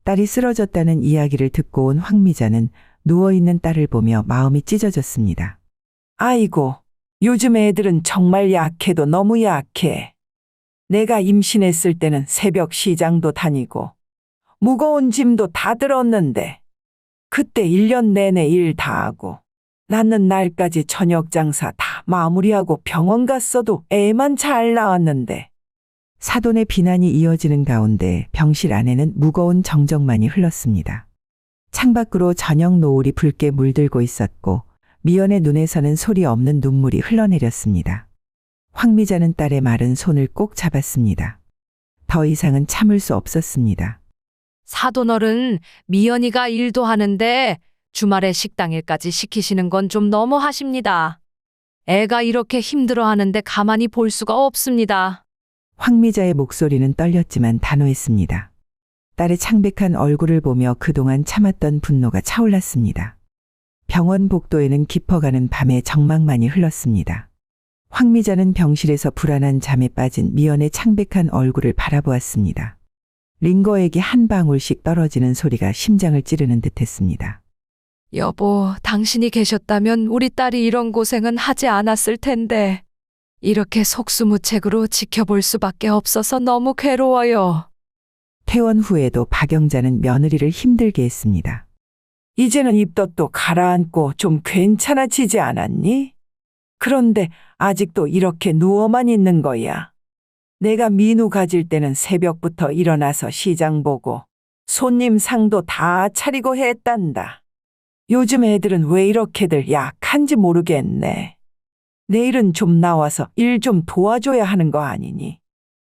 딸이 쓰러졌다는 이야기를 듣고 온 황미자는 누워있는 딸을 보며 마음이 찢어졌습니다. 아이고, 요즘 애들은 정말 약해도 너무 약해. 내가 임신했을 때는 새벽 시장도 다니고 무거운 짐도 다 들었는데 그때 1년 내내 일 다 하고 낳는 날까지 저녁 장사 다 마무리하고 병원 갔어도 애만 잘 나왔는데. 사돈의 비난이 이어지는 가운데 병실 안에는 무거운 정적만이 흘렀습니다. 창밖으로 저녁 노을이 붉게 물들고 있었고 미연의 눈에서는 소리 없는 눈물이 흘러내렸습니다. 황미자는 딸의 마른 손을 꼭 잡았습니다. 더 이상은 참을 수 없었습니다. 사돈어른, 미연이가 일도 하는데 주말에 식당 일까지 시키시는 건 좀 너무하십니다. 애가 이렇게 힘들어하는데 가만히 볼 수가 없습니다. 황미자의 목소리는 떨렸지만 단호했습니다. 딸의 창백한 얼굴을 보며 그동안 참았던 분노가 차올랐습니다. 병원 복도에는 깊어가는 밤의 정막만이 흘렀습니다. 황미자는 병실에서 불안한 잠에 빠진 미연의 창백한 얼굴을 바라보았습니다. 링거액이 한 방울씩 떨어지는 소리가 심장을 찌르는 듯했습니다. 여보, 당신이 계셨다면 우리 딸이 이런 고생은 하지 않았을 텐데. 이렇게 속수무책으로 지켜볼 수밖에 없어서 너무 괴로워요. 퇴원 후에도 박영자는 며느리를 힘들게 했습니다. 이제는 입덧도 가라앉고 좀 괜찮아지지 않았니? 그런데 아직도 이렇게 누워만 있는 거야. 내가 민우 가질 때는 새벽부터 일어나서 시장 보고 손님 상도 다 차리고 했단다. 요즘 애들은 왜 이렇게들 약한지 모르겠네. 내일은 좀 나와서 일 좀 도와줘야 하는 거 아니니?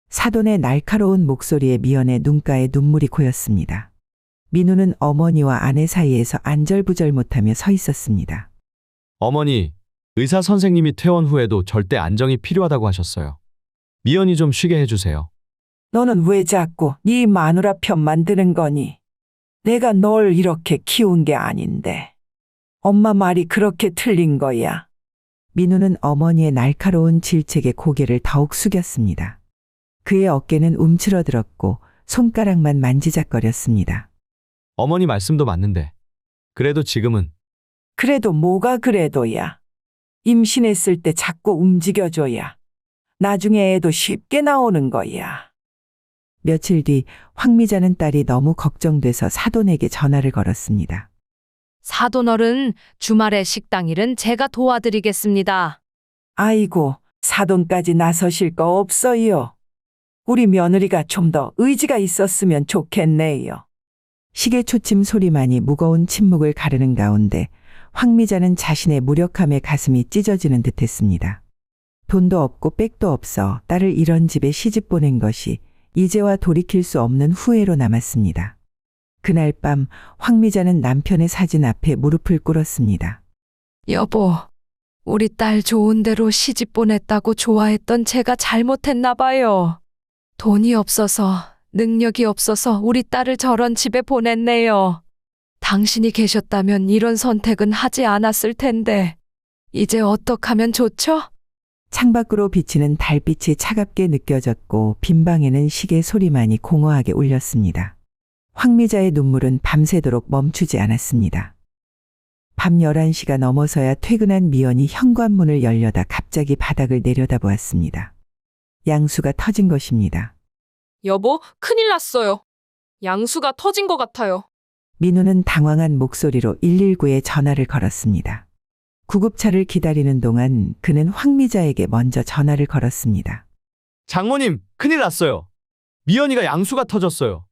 사돈의 날카로운 목소리에 미연의 눈가에 눈물이 고였습니다. 민우는 어머니와 아내 사이에서 안절부절 못하며 서 있었습니다. 어머니, 의사 선생님이 퇴원 후에도 절대 안정이 필요하다고 하셨어요. 미연이 좀 쉬게 해주세요. 너는 왜 자꾸 네 마누라 편만 드는 거니? 내가 널 이렇게 키운 게 아닌데. 엄마 말이 그렇게 틀린 거야. 민우는 어머니의 날카로운 질책에 고개를 더욱 숙였습니다. 그의 어깨는 움츠러들었고 손가락만 만지작거렸습니다. 어머니 말씀도 맞는데. 그래도 지금은. 그래도 뭐가 그래도야. 임신했을 때 자꾸 움직여줘야. 나중에 애도 쉽게 나오는 거야. 며칠 뒤 황미자는 딸이 너무 걱정돼서 사돈에게 전화를 걸었습니다. 사돈어른, 주말에 식당 일은 제가 도와드리겠습니다. 아이고, 사돈까지 나서실 거 없어요. 우리 며느리가 좀 더 의지가 있었으면 좋겠네요. 시계 초침 소리만이 무거운 침묵을 가르는 가운데 황미자는 자신의 무력함에 가슴이 찢어지는 듯했습니다. 돈도 없고 백도 없어 딸을 이런 집에 시집 보낸 것이 이제와 돌이킬 수 없는 후회로 남았습니다. 그날 밤 황미자는 남편의 사진 앞에 무릎을 꿇었습니다. 여보, 우리 딸 좋은 데로 시집 보냈다고 좋아했던 제가 잘못했나 봐요. 돈이 없어서, 능력이 없어서 우리 딸을 저런 집에 보냈네요. 당신이 계셨다면 이런 선택은 하지 않았을 텐데. 이제 어떡하면 좋죠? 창밖으로 비치는 달빛이 차갑게 느껴졌고 빈방에는 시계 소리만이 공허하게 울렸습니다. 황미자의 눈물은 밤새도록 멈추지 않았습니다. 밤 11시가 넘어서야 퇴근한 미연이 현관문을 열려다 갑자기 바닥을 내려다보았습니다. 양수가 터진 것입니다. 여보, 큰일 났어요. 양수가 터진 것 같아요. 민우는 당황한 목소리로 119에 전화를 걸었습니다. 구급차를 기다리는 동안 그는 황미자에게 먼저 전화를 걸었습니다. 장모님, 큰일 났어요. 미연이가 양수가 터졌어요.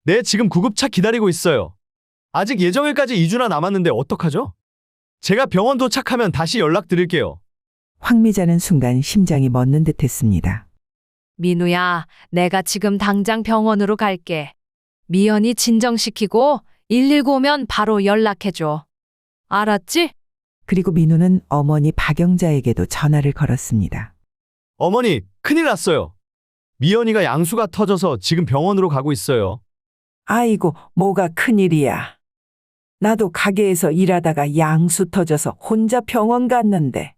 네, 지금 구급차 기다리고 있어요. 아직 예정일까지 2주나 남았는데 어떡하죠? 제가 병원 도착하면 다시 연락드릴게요. 황미자는 순간 심장이 멎는 듯했습니다. 민우야, 내가 지금 당장 병원으로 갈게. 미연이 진정시키고 119 오면 바로 연락해줘. 알았지? 그리고 민우는 어머니 박영자에게도 전화를 걸었습니다. 어머니, 큰일 났어요. 미연이가 양수가 터져서 지금 병원으로 가고 있어요. 아이고, 뭐가 큰일이야. 나도 가게에서 일하다가 양수 터져서 혼자 병원 갔는데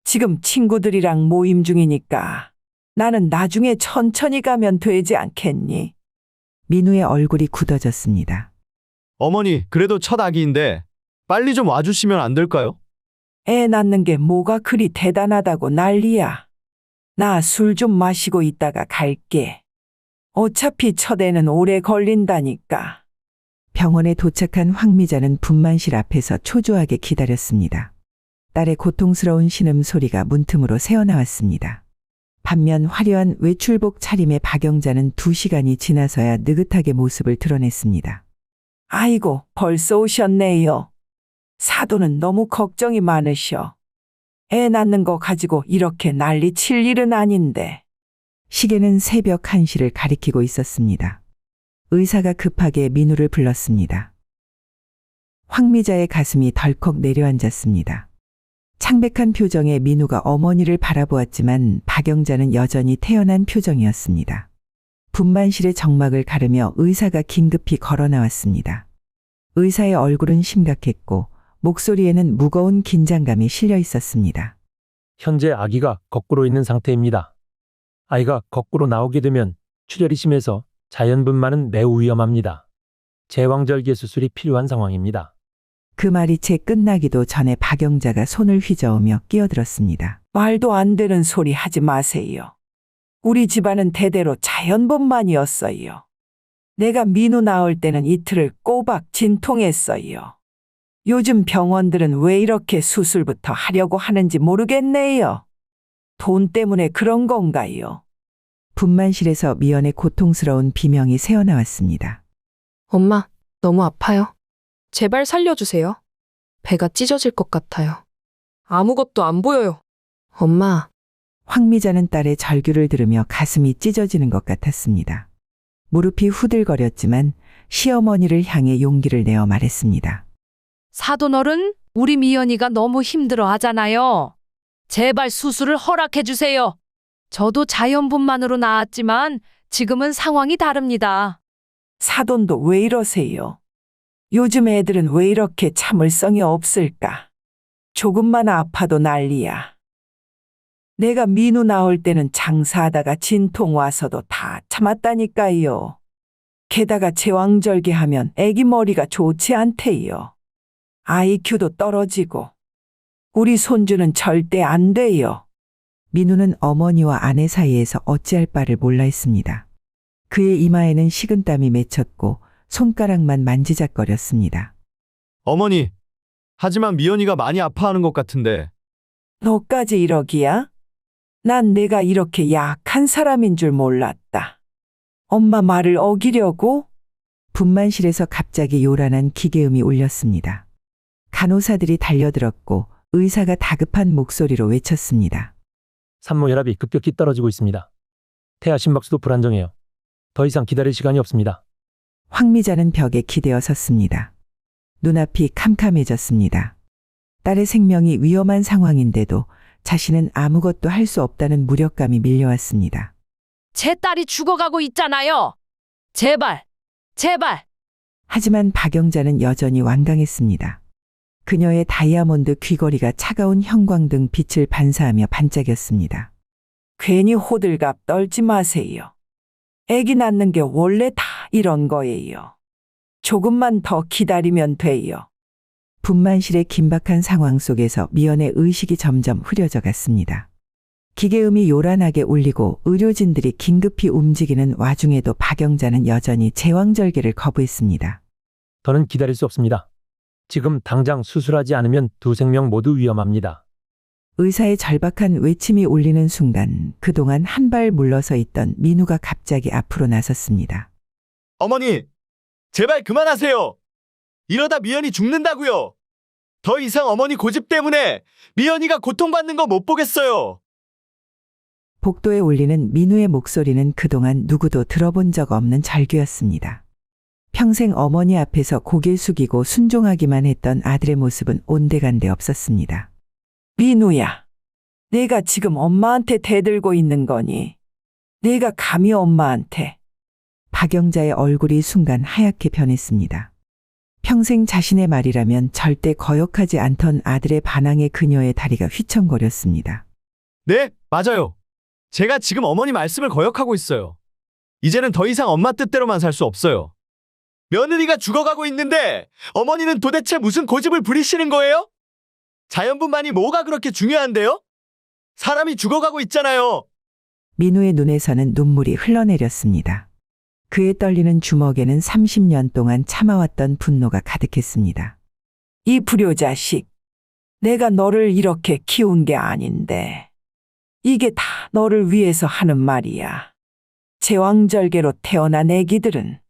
지금 친구들이랑 모임 중이니까 나는 나중에 천천히 가면 되지 않겠니? 민우의 얼굴이 굳어졌습니다. 어머니, 그래도 첫 아기인데 빨리 좀 와주시면 안 될까요? 애 낳는 게 뭐가 그리 대단하다고 난리야. 나 술 좀 마시고 있다가 갈게. 어차피 첫 애는 오래 걸린다니까. 병원에 도착한 황미자는 분만실 앞에서 초조하게 기다렸습니다. 딸의 고통스러운 신음소리가 문틈으로 새어나왔습니다. 반면 화려한 외출복 차림의 박영자는 2시간이 지나서야 느긋하게 모습을 드러냈습니다. 아이고, 벌써 오셨네요. 사돈은 너무 걱정이 많으셔. 애 낳는 거 가지고 이렇게 난리 칠 일은 아닌데. 시계는 새벽 1시를 가리키고 있었습니다. 의사가 급하게 민우를 불렀습니다. 황미자의 가슴이 덜컥 내려앉았습니다. 창백한 표정의 민우가 어머니를 바라보았지만 박영자는 여전히 태연한 표정이었습니다. 분만실의 정막을 가르며 의사가 긴급히 걸어 나왔습니다. 의사의 얼굴은 심각했고 목소리에는 무거운 긴장감이 실려 있었습니다. 현재 아기가 거꾸로 있는 상태입니다. 아이가 거꾸로 나오게 되면 출혈이 심해서 자연분만은 매우 위험합니다. 제왕절개 수술이 필요한 상황입니다. 그 말이 채 끝나기도 전에 박영자가 손을 휘저으며 끼어들었습니다. 말도 안 되는 소리 하지 마세요. 우리 집안은 대대로 자연분만이었어요. 내가 민우 낳을 때는 이틀을 꼬박 진통했어요. 요즘 병원들은 왜 이렇게 수술부터 하려고 하는지 모르겠네요. 돈 때문에 그런 건가요? 분만실에서 미연의 고통스러운 비명이 새어나왔습니다. 엄마, 너무 아파요. 제발 살려주세요. 배가 찢어질 것 같아요. 아무것도 안 보여요. 엄마. 황미자는 딸의 절규를 들으며 가슴이 찢어지는 것 같았습니다. 무릎이 후들거렸지만 시어머니를 향해 용기를 내어 말했습니다. 사돈어른, 우리 미연이가 너무 힘들어 하잖아요. 제발 수술을 허락해 주세요. 저도 자연분만으로 나았지만 지금은 상황이 다릅니다. 사돈도 왜 이러세요? 요즘 애들은 왜 이렇게 참을성이 없을까? 조금만 아파도 난리야. 내가 민우 나올 때는 장사하다가 진통 와서도 다 참았다니까요. 게다가 제왕절개하면 애기 머리가 좋지 않대요. IQ도 떨어지고. 우리 손주는 절대 안 돼요. 민우는 어머니와 아내 사이에서 어찌할 바를 몰라 했습니다. 그의 이마에는 식은땀이 맺혔고 손가락만 만지작거렸습니다. 어머니, 하지만 미연이가 많이 아파하는 것 같은데. 너까지 이러기야? 난 내가 이렇게 약한 사람인 줄 몰랐다. 엄마 말을 어기려고? 분만실에서 갑자기 요란한 기계음이 울렸습니다. 간호사들이 달려들었고 의사가 다급한 목소리로 외쳤습니다. 산모혈압이 급격히 떨어지고 있습니다. 태아 심박수도 불안정해요. 더 이상 기다릴 시간이 없습니다. 황미자는 벽에 기대어 섰습니다. 눈앞이 캄캄해졌습니다. 딸의 생명이 위험한 상황인데도 자신은 아무것도 할 수 없다는 무력감이 밀려왔습니다. 제 딸이 죽어가고 있잖아요. 제발, 제발. 하지만 박영자는 여전히 완강했습니다. 그녀의 다이아몬드 귀걸이가 차가운 형광등 빛을 반사하며 반짝였습니다. 괜히 호들갑 떨지 마세요. 애기 낳는 게 원래 다 이런 거예요. 조금만 더 기다리면 돼요. 분만실의 긴박한 상황 속에서 미연의 의식이 점점 흐려져 갔습니다. 기계음이 요란하게 울리고 의료진들이 긴급히 움직이는 와중에도 박영자는 여전히 제왕절개를 거부했습니다. 더는 기다릴 수 없습니다. 지금 당장 수술하지 않으면 두 생명 모두 위험합니다. 의사의 절박한 외침이 울리는 순간 그동안 한 발 물러서 있던 민우가 갑자기 앞으로 나섰습니다. 어머니, 제발 그만하세요. 이러다 미연이 죽는다고요. 더 이상 어머니 고집 때문에 미연이가 고통받는 거 못 보겠어요. 복도에 울리는 민우의 목소리는 그동안 누구도 들어본 적 없는 절규였습니다. 평생 어머니 앞에서 고개 숙이고 순종하기만 했던 아들의 모습은 온데간데 없었습니다. 민우야, 내가 지금 엄마한테 대들고 있는 거니? 내가 감히 엄마한테. 박영자의 얼굴이 순간 하얗게 변했습니다. 평생 자신의 말이라면 절대 거역하지 않던 아들의 반항에 그녀의 다리가 휘청거렸습니다. 네, 맞아요. 제가 지금 어머니 말씀을 거역하고 있어요. 이제는 더 이상 엄마 뜻대로만 살 수 없어요. 며느리가 죽어가고 있는데 어머니는 도대체 무슨 고집을 부리시는 거예요? 자연분만이 뭐가 그렇게 중요한데요? 사람이 죽어가고 있잖아요. 민우의 눈에서는 눈물이 흘러내렸습니다. 그의 떨리는 주먹에는 30년 동안 참아왔던 분노가 가득했습니다. 이 불효자식, 내가 너를 이렇게 키운 게 아닌데. 이게 다 너를 위해서 하는 말이야. 제왕절개로 태어난 애기들은.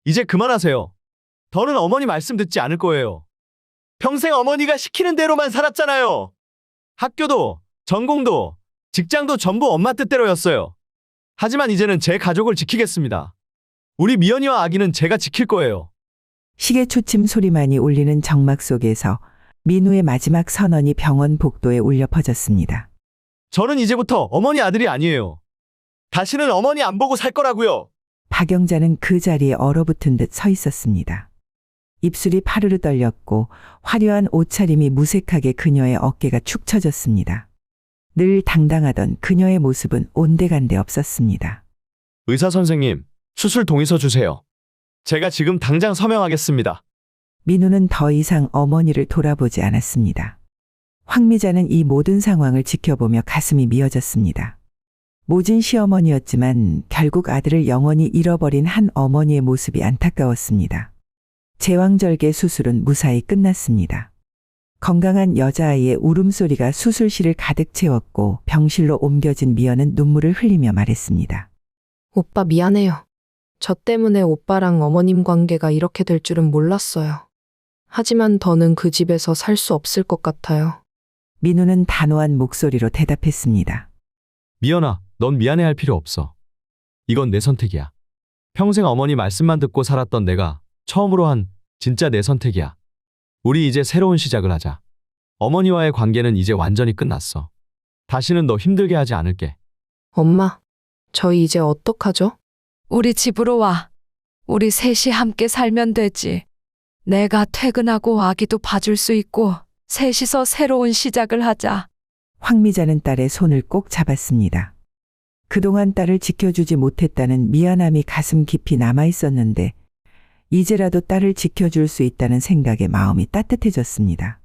이제 그만하세요. 더는 어머니 말씀 듣지 않을 거예요. 평생 어머니가 시키는 대로만 살았잖아요. 학교도, 전공도, 직장도 전부 엄마 뜻대로였어요. 하지만 이제는 제 가족을 지키겠습니다. 우리 미연이와 아기는 제가 지킬 거예요. 시계 초침 소리만이 울리는 정막 속에서 민우의 마지막 선언이 병원 복도에 울려 퍼졌습니다. 저는 이제부터 어머니 아들이 아니에요. 다시는 어머니 안 보고 살 거라고요. 박영자는 그 자리에 얼어붙은 듯 서 있었습니다. 입술이 파르르 떨렸고 화려한 옷차림이 무색하게 그녀의 어깨가 축 처졌습니다. 늘 당당하던 그녀의 모습은 온데간데 없었습니다. 의사 선생님, 수술 동의서 주세요. 제가 지금 당장 서명하겠습니다. 민우는 더 이상 어머니를 돌아보지 않았습니다. 황미자는 이 모든 상황을 지켜보며 가슴이 미어졌습니다. 모진 시어머니였지만 결국 아들을 영원히 잃어버린 한 어머니의 모습이 안타까웠습니다. 제왕절개 수술은 무사히 끝났습니다. 건강한 여자아이의 울음소리가 수술실을 가득 채웠고 병실로 옮겨진 미연은 눈물을 흘리며 말했습니다. 오빠 미안해요. 저 때문에 오빠랑 어머님 관계가 이렇게 될 줄은 몰랐어요. 하지만 더는 그 집에서 살 수 없을 것 같아요. 민우는 단호한 목소리로 대답했습니다. 미연아, 넌 미안해할 필요 없어. 이건 내 선택이야. 평생 어머니 말씀만 듣고 살았던 내가 처음으로 한 진짜 내 선택이야. 우리 이제 새로운 시작을 하자. 어머니와의 관계는 이제 완전히 끝났어. 다시는 너 힘들게 하지 않을게. 엄마, 저희 이제 어떡하죠? 우리 집으로 와. 우리 셋이 함께 살면 되지. 내가 퇴근하고 아기도 봐줄 수 있고 셋이서 새로운 시작을 하자. 황미자는 딸의 손을 꼭 잡았습니다. 그동안 딸을 지켜주지 못했다는 미안함이 가슴 깊이 남아 있었는데 이제라도 딸을 지켜줄 수 있다는 생각에 마음이 따뜻해졌습니다.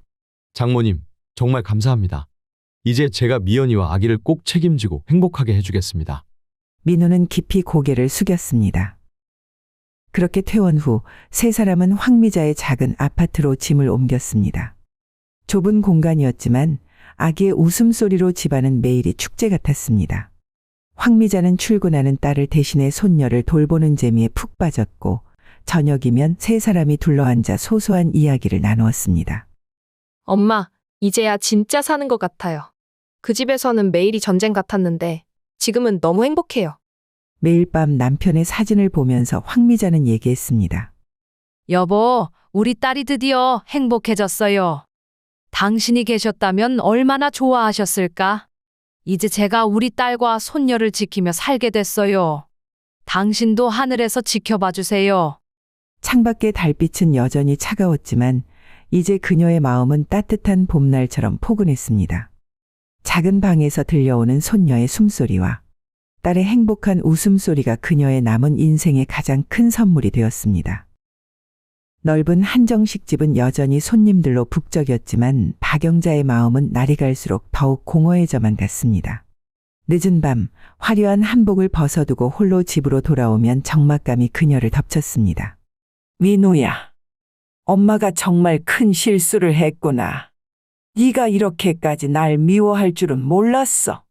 장모님, 정말 감사합니다. 이제 제가 미연이와 아기를 꼭 책임지고 행복하게 해주겠습니다. 민우는 깊이 고개를 숙였습니다. 그렇게 퇴원 후 세 사람은 황미자의 작은 아파트로 짐을 옮겼습니다. 좁은 공간이었지만 아기의 웃음소리로 집안은 매일이 축제 같았습니다. 황미자는 출근하는 딸을 대신해 손녀를 돌보는 재미에 푹 빠졌고 저녁이면 세 사람이 둘러앉아 소소한 이야기를 나누었습니다. 엄마, 이제야 진짜 사는 것 같아요. 그 집에서는 매일이 전쟁 같았는데 지금은 너무 행복해요. 매일 밤 남편의 사진을 보면서 황미자는 얘기했습니다. 여보, 우리 딸이 드디어 행복해졌어요. 당신이 계셨다면 얼마나 좋아하셨을까? 이제 제가 우리 딸과 손녀를 지키며 살게 됐어요. 당신도 하늘에서 지켜봐 주세요. 창밖의 달빛은 여전히 차가웠지만 이제 그녀의 마음은 따뜻한 봄날처럼 포근했습니다. 작은 방에서 들려오는 손녀의 숨소리와 딸의 행복한 웃음소리가 그녀의 남은 인생의 가장 큰 선물이 되었습니다. 넓은 한정식 집은 여전히 손님들로 북적였지만 박영자의 마음은 날이 갈수록 더욱 공허해져만 갔습니다. 늦은 밤 화려한 한복을 벗어두고 홀로 집으로 돌아오면 적막감이 그녀를 덮쳤습니다. 민우야, 엄마가 정말 큰 실수를 했구나. 네가 이렇게까지 날 미워할 줄은 몰랐어.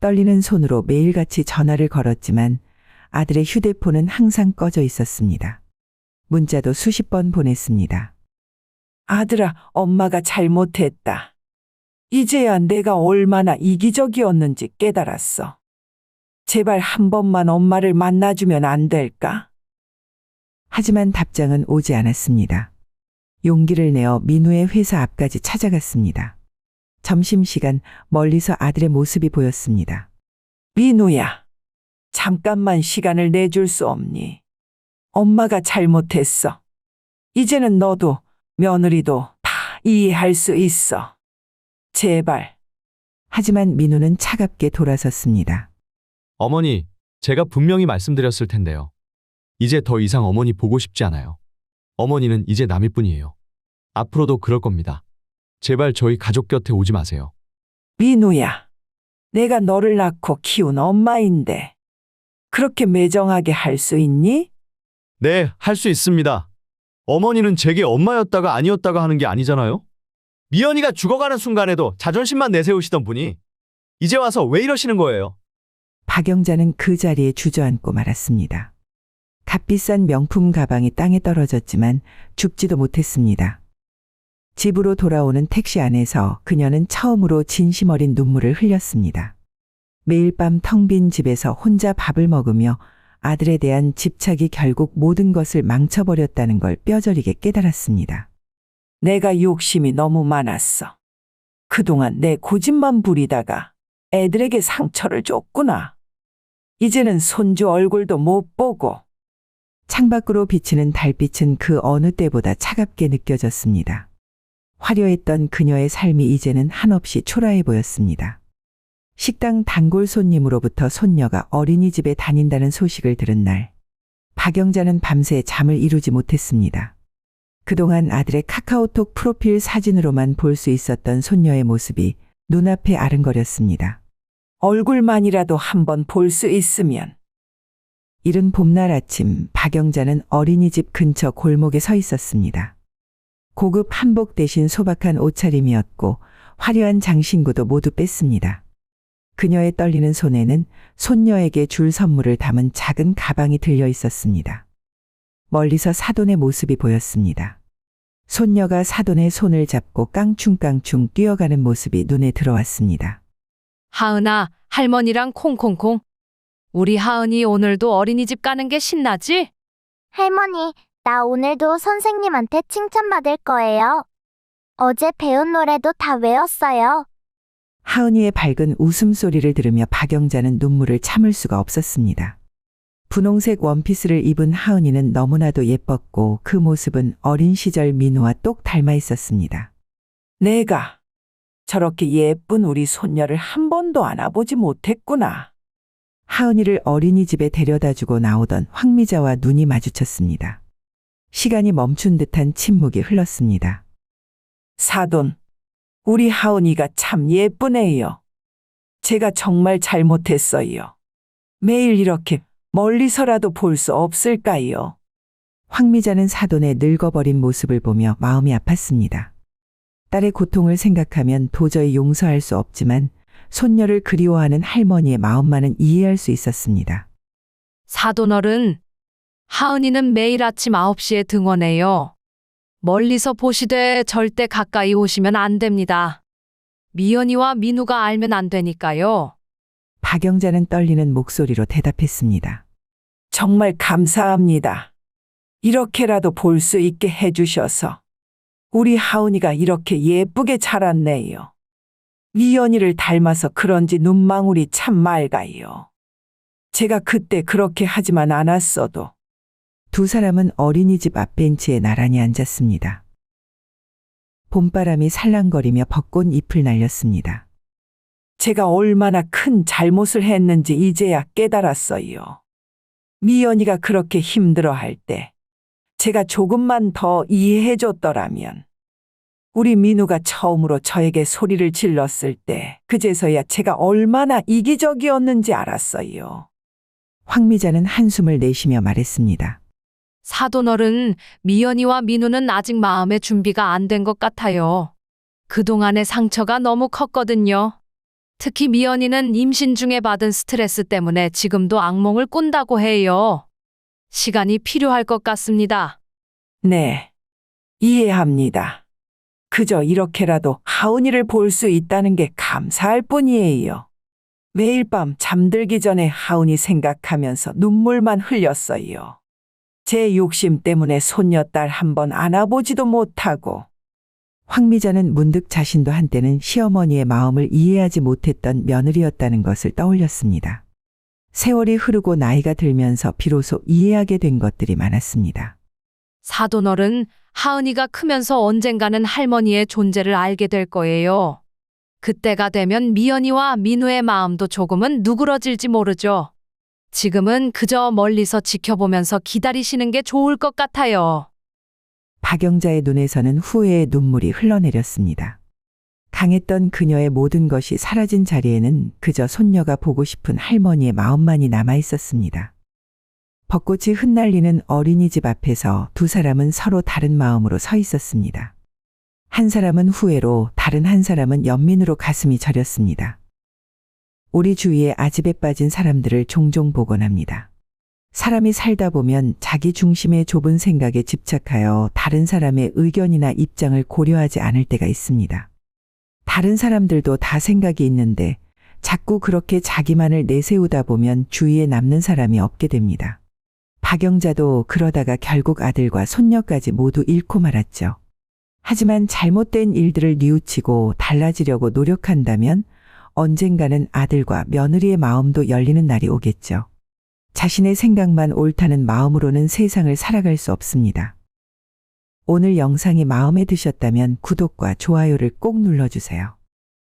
떨리는 손으로 매일같이 전화를 걸었지만 아들의 휴대폰은 항상 꺼져 있었습니다. 문자도 수십 번 보냈습니다. 아들아, 엄마가 잘못했다. 이제야 내가 얼마나 이기적이었는지 깨달았어. 제발 한 번만 엄마를 만나주면 안 될까? 하지만 답장은 오지 않았습니다. 용기를 내어 민우의 회사 앞까지 찾아갔습니다. 점심시간 멀리서 아들의 모습이 보였습니다. 민우야, 잠깐만 시간을 내줄 수 없니? 엄마가 잘못했어. 이제는 너도 며느리도 다 이해할 수 있어. 제발. 하지만 민우는 차갑게 돌아섰습니다. 어머니, 제가 분명히 말씀드렸을 텐데요. 이제 더 이상 어머니 보고 싶지 않아요. 어머니는 이제 남일 뿐이에요. 앞으로도 그럴 겁니다. 제발 저희 가족 곁에 오지 마세요. 민우야, 내가 너를 낳고 키운 엄마인데 그렇게 매정하게 할 수 있니? 네, 할 수 있습니다. 어머니는 제게 엄마였다가 아니었다가 하는 게 아니잖아요. 미연이가 죽어가는 순간에도 자존심만 내세우시던 분이 이제 와서 왜 이러시는 거예요? 박영자는 그 자리에 주저앉고 말았습니다. 값비싼 명품 가방이 땅에 떨어졌지만 죽지도 못했습니다. 집으로 돌아오는 택시 안에서 그녀는 처음으로 진심 어린 눈물을 흘렸습니다. 매일 밤 텅 빈 집에서 혼자 밥을 먹으며 아들에 대한 집착이 결국 모든 것을 망쳐버렸다는 걸 뼈저리게 깨달았습니다. 내가 욕심이 너무 많았어. 그동안 내 고집만 부리다가 애들에게 상처를 줬구나. 이제는 손주 얼굴도 못 보고. 창밖으로 비치는 달빛은 그 어느 때보다 차갑게 느껴졌습니다. 화려했던 그녀의 삶이 이제는 한없이 초라해 보였습니다. 식당 단골 손님으로부터 손녀가 어린이집에 다닌다는 소식을 들은 날, 박영자는 밤새 잠을 이루지 못했습니다. 그동안 아들의 카카오톡 프로필 사진으로만 볼 수 있었던 손녀의 모습이 눈앞에 아른거렸습니다. 얼굴만이라도 한번 볼 수 있으면. 이른 봄날 아침 박영자는 어린이집 근처 골목에 서 있었습니다. 고급 한복 대신 소박한 옷차림이었고 화려한 장신구도 모두 뺐습니다. 그녀의 떨리는 손에는 손녀에게 줄 선물을 담은 작은 가방이 들려 있었습니다. 멀리서 사돈의 모습이 보였습니다. 손녀가 사돈의 손을 잡고 깡충깡충 뛰어가는 모습이 눈에 들어왔습니다. 하은아, 할머니랑 콩콩콩. 우리 하은이 오늘도 어린이집 가는 게 신나지? 할머니, 나 오늘도 선생님한테 칭찬받을 거예요. 어제 배운 노래도 다 외웠어요. 하은이의 밝은 웃음소리를 들으며 박영자는 눈물을 참을 수가 없었습니다. 분홍색 원피스를 입은 하은이는 너무나도 예뻤고 그 모습은 어린 시절 민우와 똑 닮아 있었습니다. 내가 저렇게 예쁜 우리 손녀를 한 번도 안아보지 못했구나. 하은이를 어린이집에 데려다주고 나오던 황미자와 눈이 마주쳤습니다. 시간이 멈춘 듯한 침묵이 흘렀습니다. 사돈, 우리 하은이가 참 예쁘네요. 제가 정말 잘못했어요. 매일 이렇게 멀리서라도 볼 수 없을까요? 황미자는 사돈의 늙어버린 모습을 보며 마음이 아팠습니다. 딸의 고통을 생각하면 도저히 용서할 수 없지만 손녀를 그리워하는 할머니의 마음만은 이해할 수 있었습니다. 사돈어른, 하은이는 매일 아침 9시에 등원해요. 멀리서 보시되 절대 가까이 오시면 안 됩니다. 미연이와 민우가 알면 안 되니까요. 박영자는 떨리는 목소리로 대답했습니다. 정말 감사합니다. 이렇게라도 볼 수 있게 해주셔서. 우리 하은이가 이렇게 예쁘게 자랐네요. 미연이를 닮아서 그런지 눈망울이 참 맑아요. 제가 그때 그렇게 하지만 않았어도. 두 사람은 어린이집 앞 벤치에 나란히 앉았습니다. 봄바람이 살랑거리며 벚꽃 잎을 날렸습니다. 제가 얼마나 큰 잘못을 했는지 이제야 깨달았어요. 미연이가 그렇게 힘들어할 때 제가 조금만 더 이해해줬더라면. 우리 민우가 처음으로 저에게 소리를 질렀을 때 그제서야 제가 얼마나 이기적이었는지 알았어요. 황미자는 한숨을 내쉬며 말했습니다. 사돈어른, 미연이와 민우는 아직 마음의 준비가 안 된 것 같아요. 그동안의 상처가 너무 컸거든요. 특히 미연이는 임신 중에 받은 스트레스 때문에 지금도 악몽을 꾼다고 해요. 시간이 필요할 것 같습니다. 네, 이해합니다. 그저 이렇게라도 하은이를 볼 수 있다는 게 감사할 뿐이에요. 매일 밤 잠들기 전에 하은이 생각하면서 눈물만 흘렸어요. 제 욕심 때문에 손녀딸 한번 안아보지도 못하고. 황미자는 문득 자신도 한때는 시어머니의 마음을 이해하지 못했던 며느리였다는 것을 떠올렸습니다. 세월이 흐르고 나이가 들면서 비로소 이해하게 된 것들이 많았습니다. 사돈어른, 하은이가 크면서 언젠가는 할머니의 존재를 알게 될 거예요. 그때가 되면 미연이와 민우의 마음도 조금은 누그러질지 모르죠. 지금은 그저 멀리서 지켜보면서 기다리시는 게 좋을 것 같아요. 박영자의 눈에서는 후회의 눈물이 흘러내렸습니다. 강했던 그녀의 모든 것이 사라진 자리에는 그저 손녀가 보고 싶은 할머니의 마음만이 남아 있었습니다. 벚꽃이 흩날리는 어린이집 앞에서 두 사람은 서로 다른 마음으로 서 있었습니다. 한 사람은 후회로, 다른 한 사람은 연민으로 가슴이 저렸습니다. 우리 주위에 아집에 빠진 사람들을 종종 보곤 합니다. 사람이 살다 보면 자기 중심의 좁은 생각에 집착하여 다른 사람의 의견이나 입장을 고려하지 않을 때가 있습니다. 다른 사람들도 다 생각이 있는데 자꾸 그렇게 자기만을 내세우다 보면 주위에 남는 사람이 없게 됩니다. 박영자도 그러다가 결국 아들과 손녀까지 모두 잃고 말았죠. 하지만 잘못된 일들을 뉘우치고 달라지려고 노력한다면 언젠가는 아들과 며느리의 마음도 열리는 날이 오겠죠. 자신의 생각만 옳다는 마음으로는 세상을 살아갈 수 없습니다. 오늘 영상이 마음에 드셨다면 구독과 좋아요를 꼭 눌러주세요.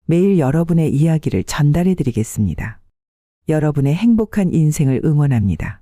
매일 여러분의 이야기를 전달해 드리겠습니다. 여러분의 행복한 인생을 응원합니다.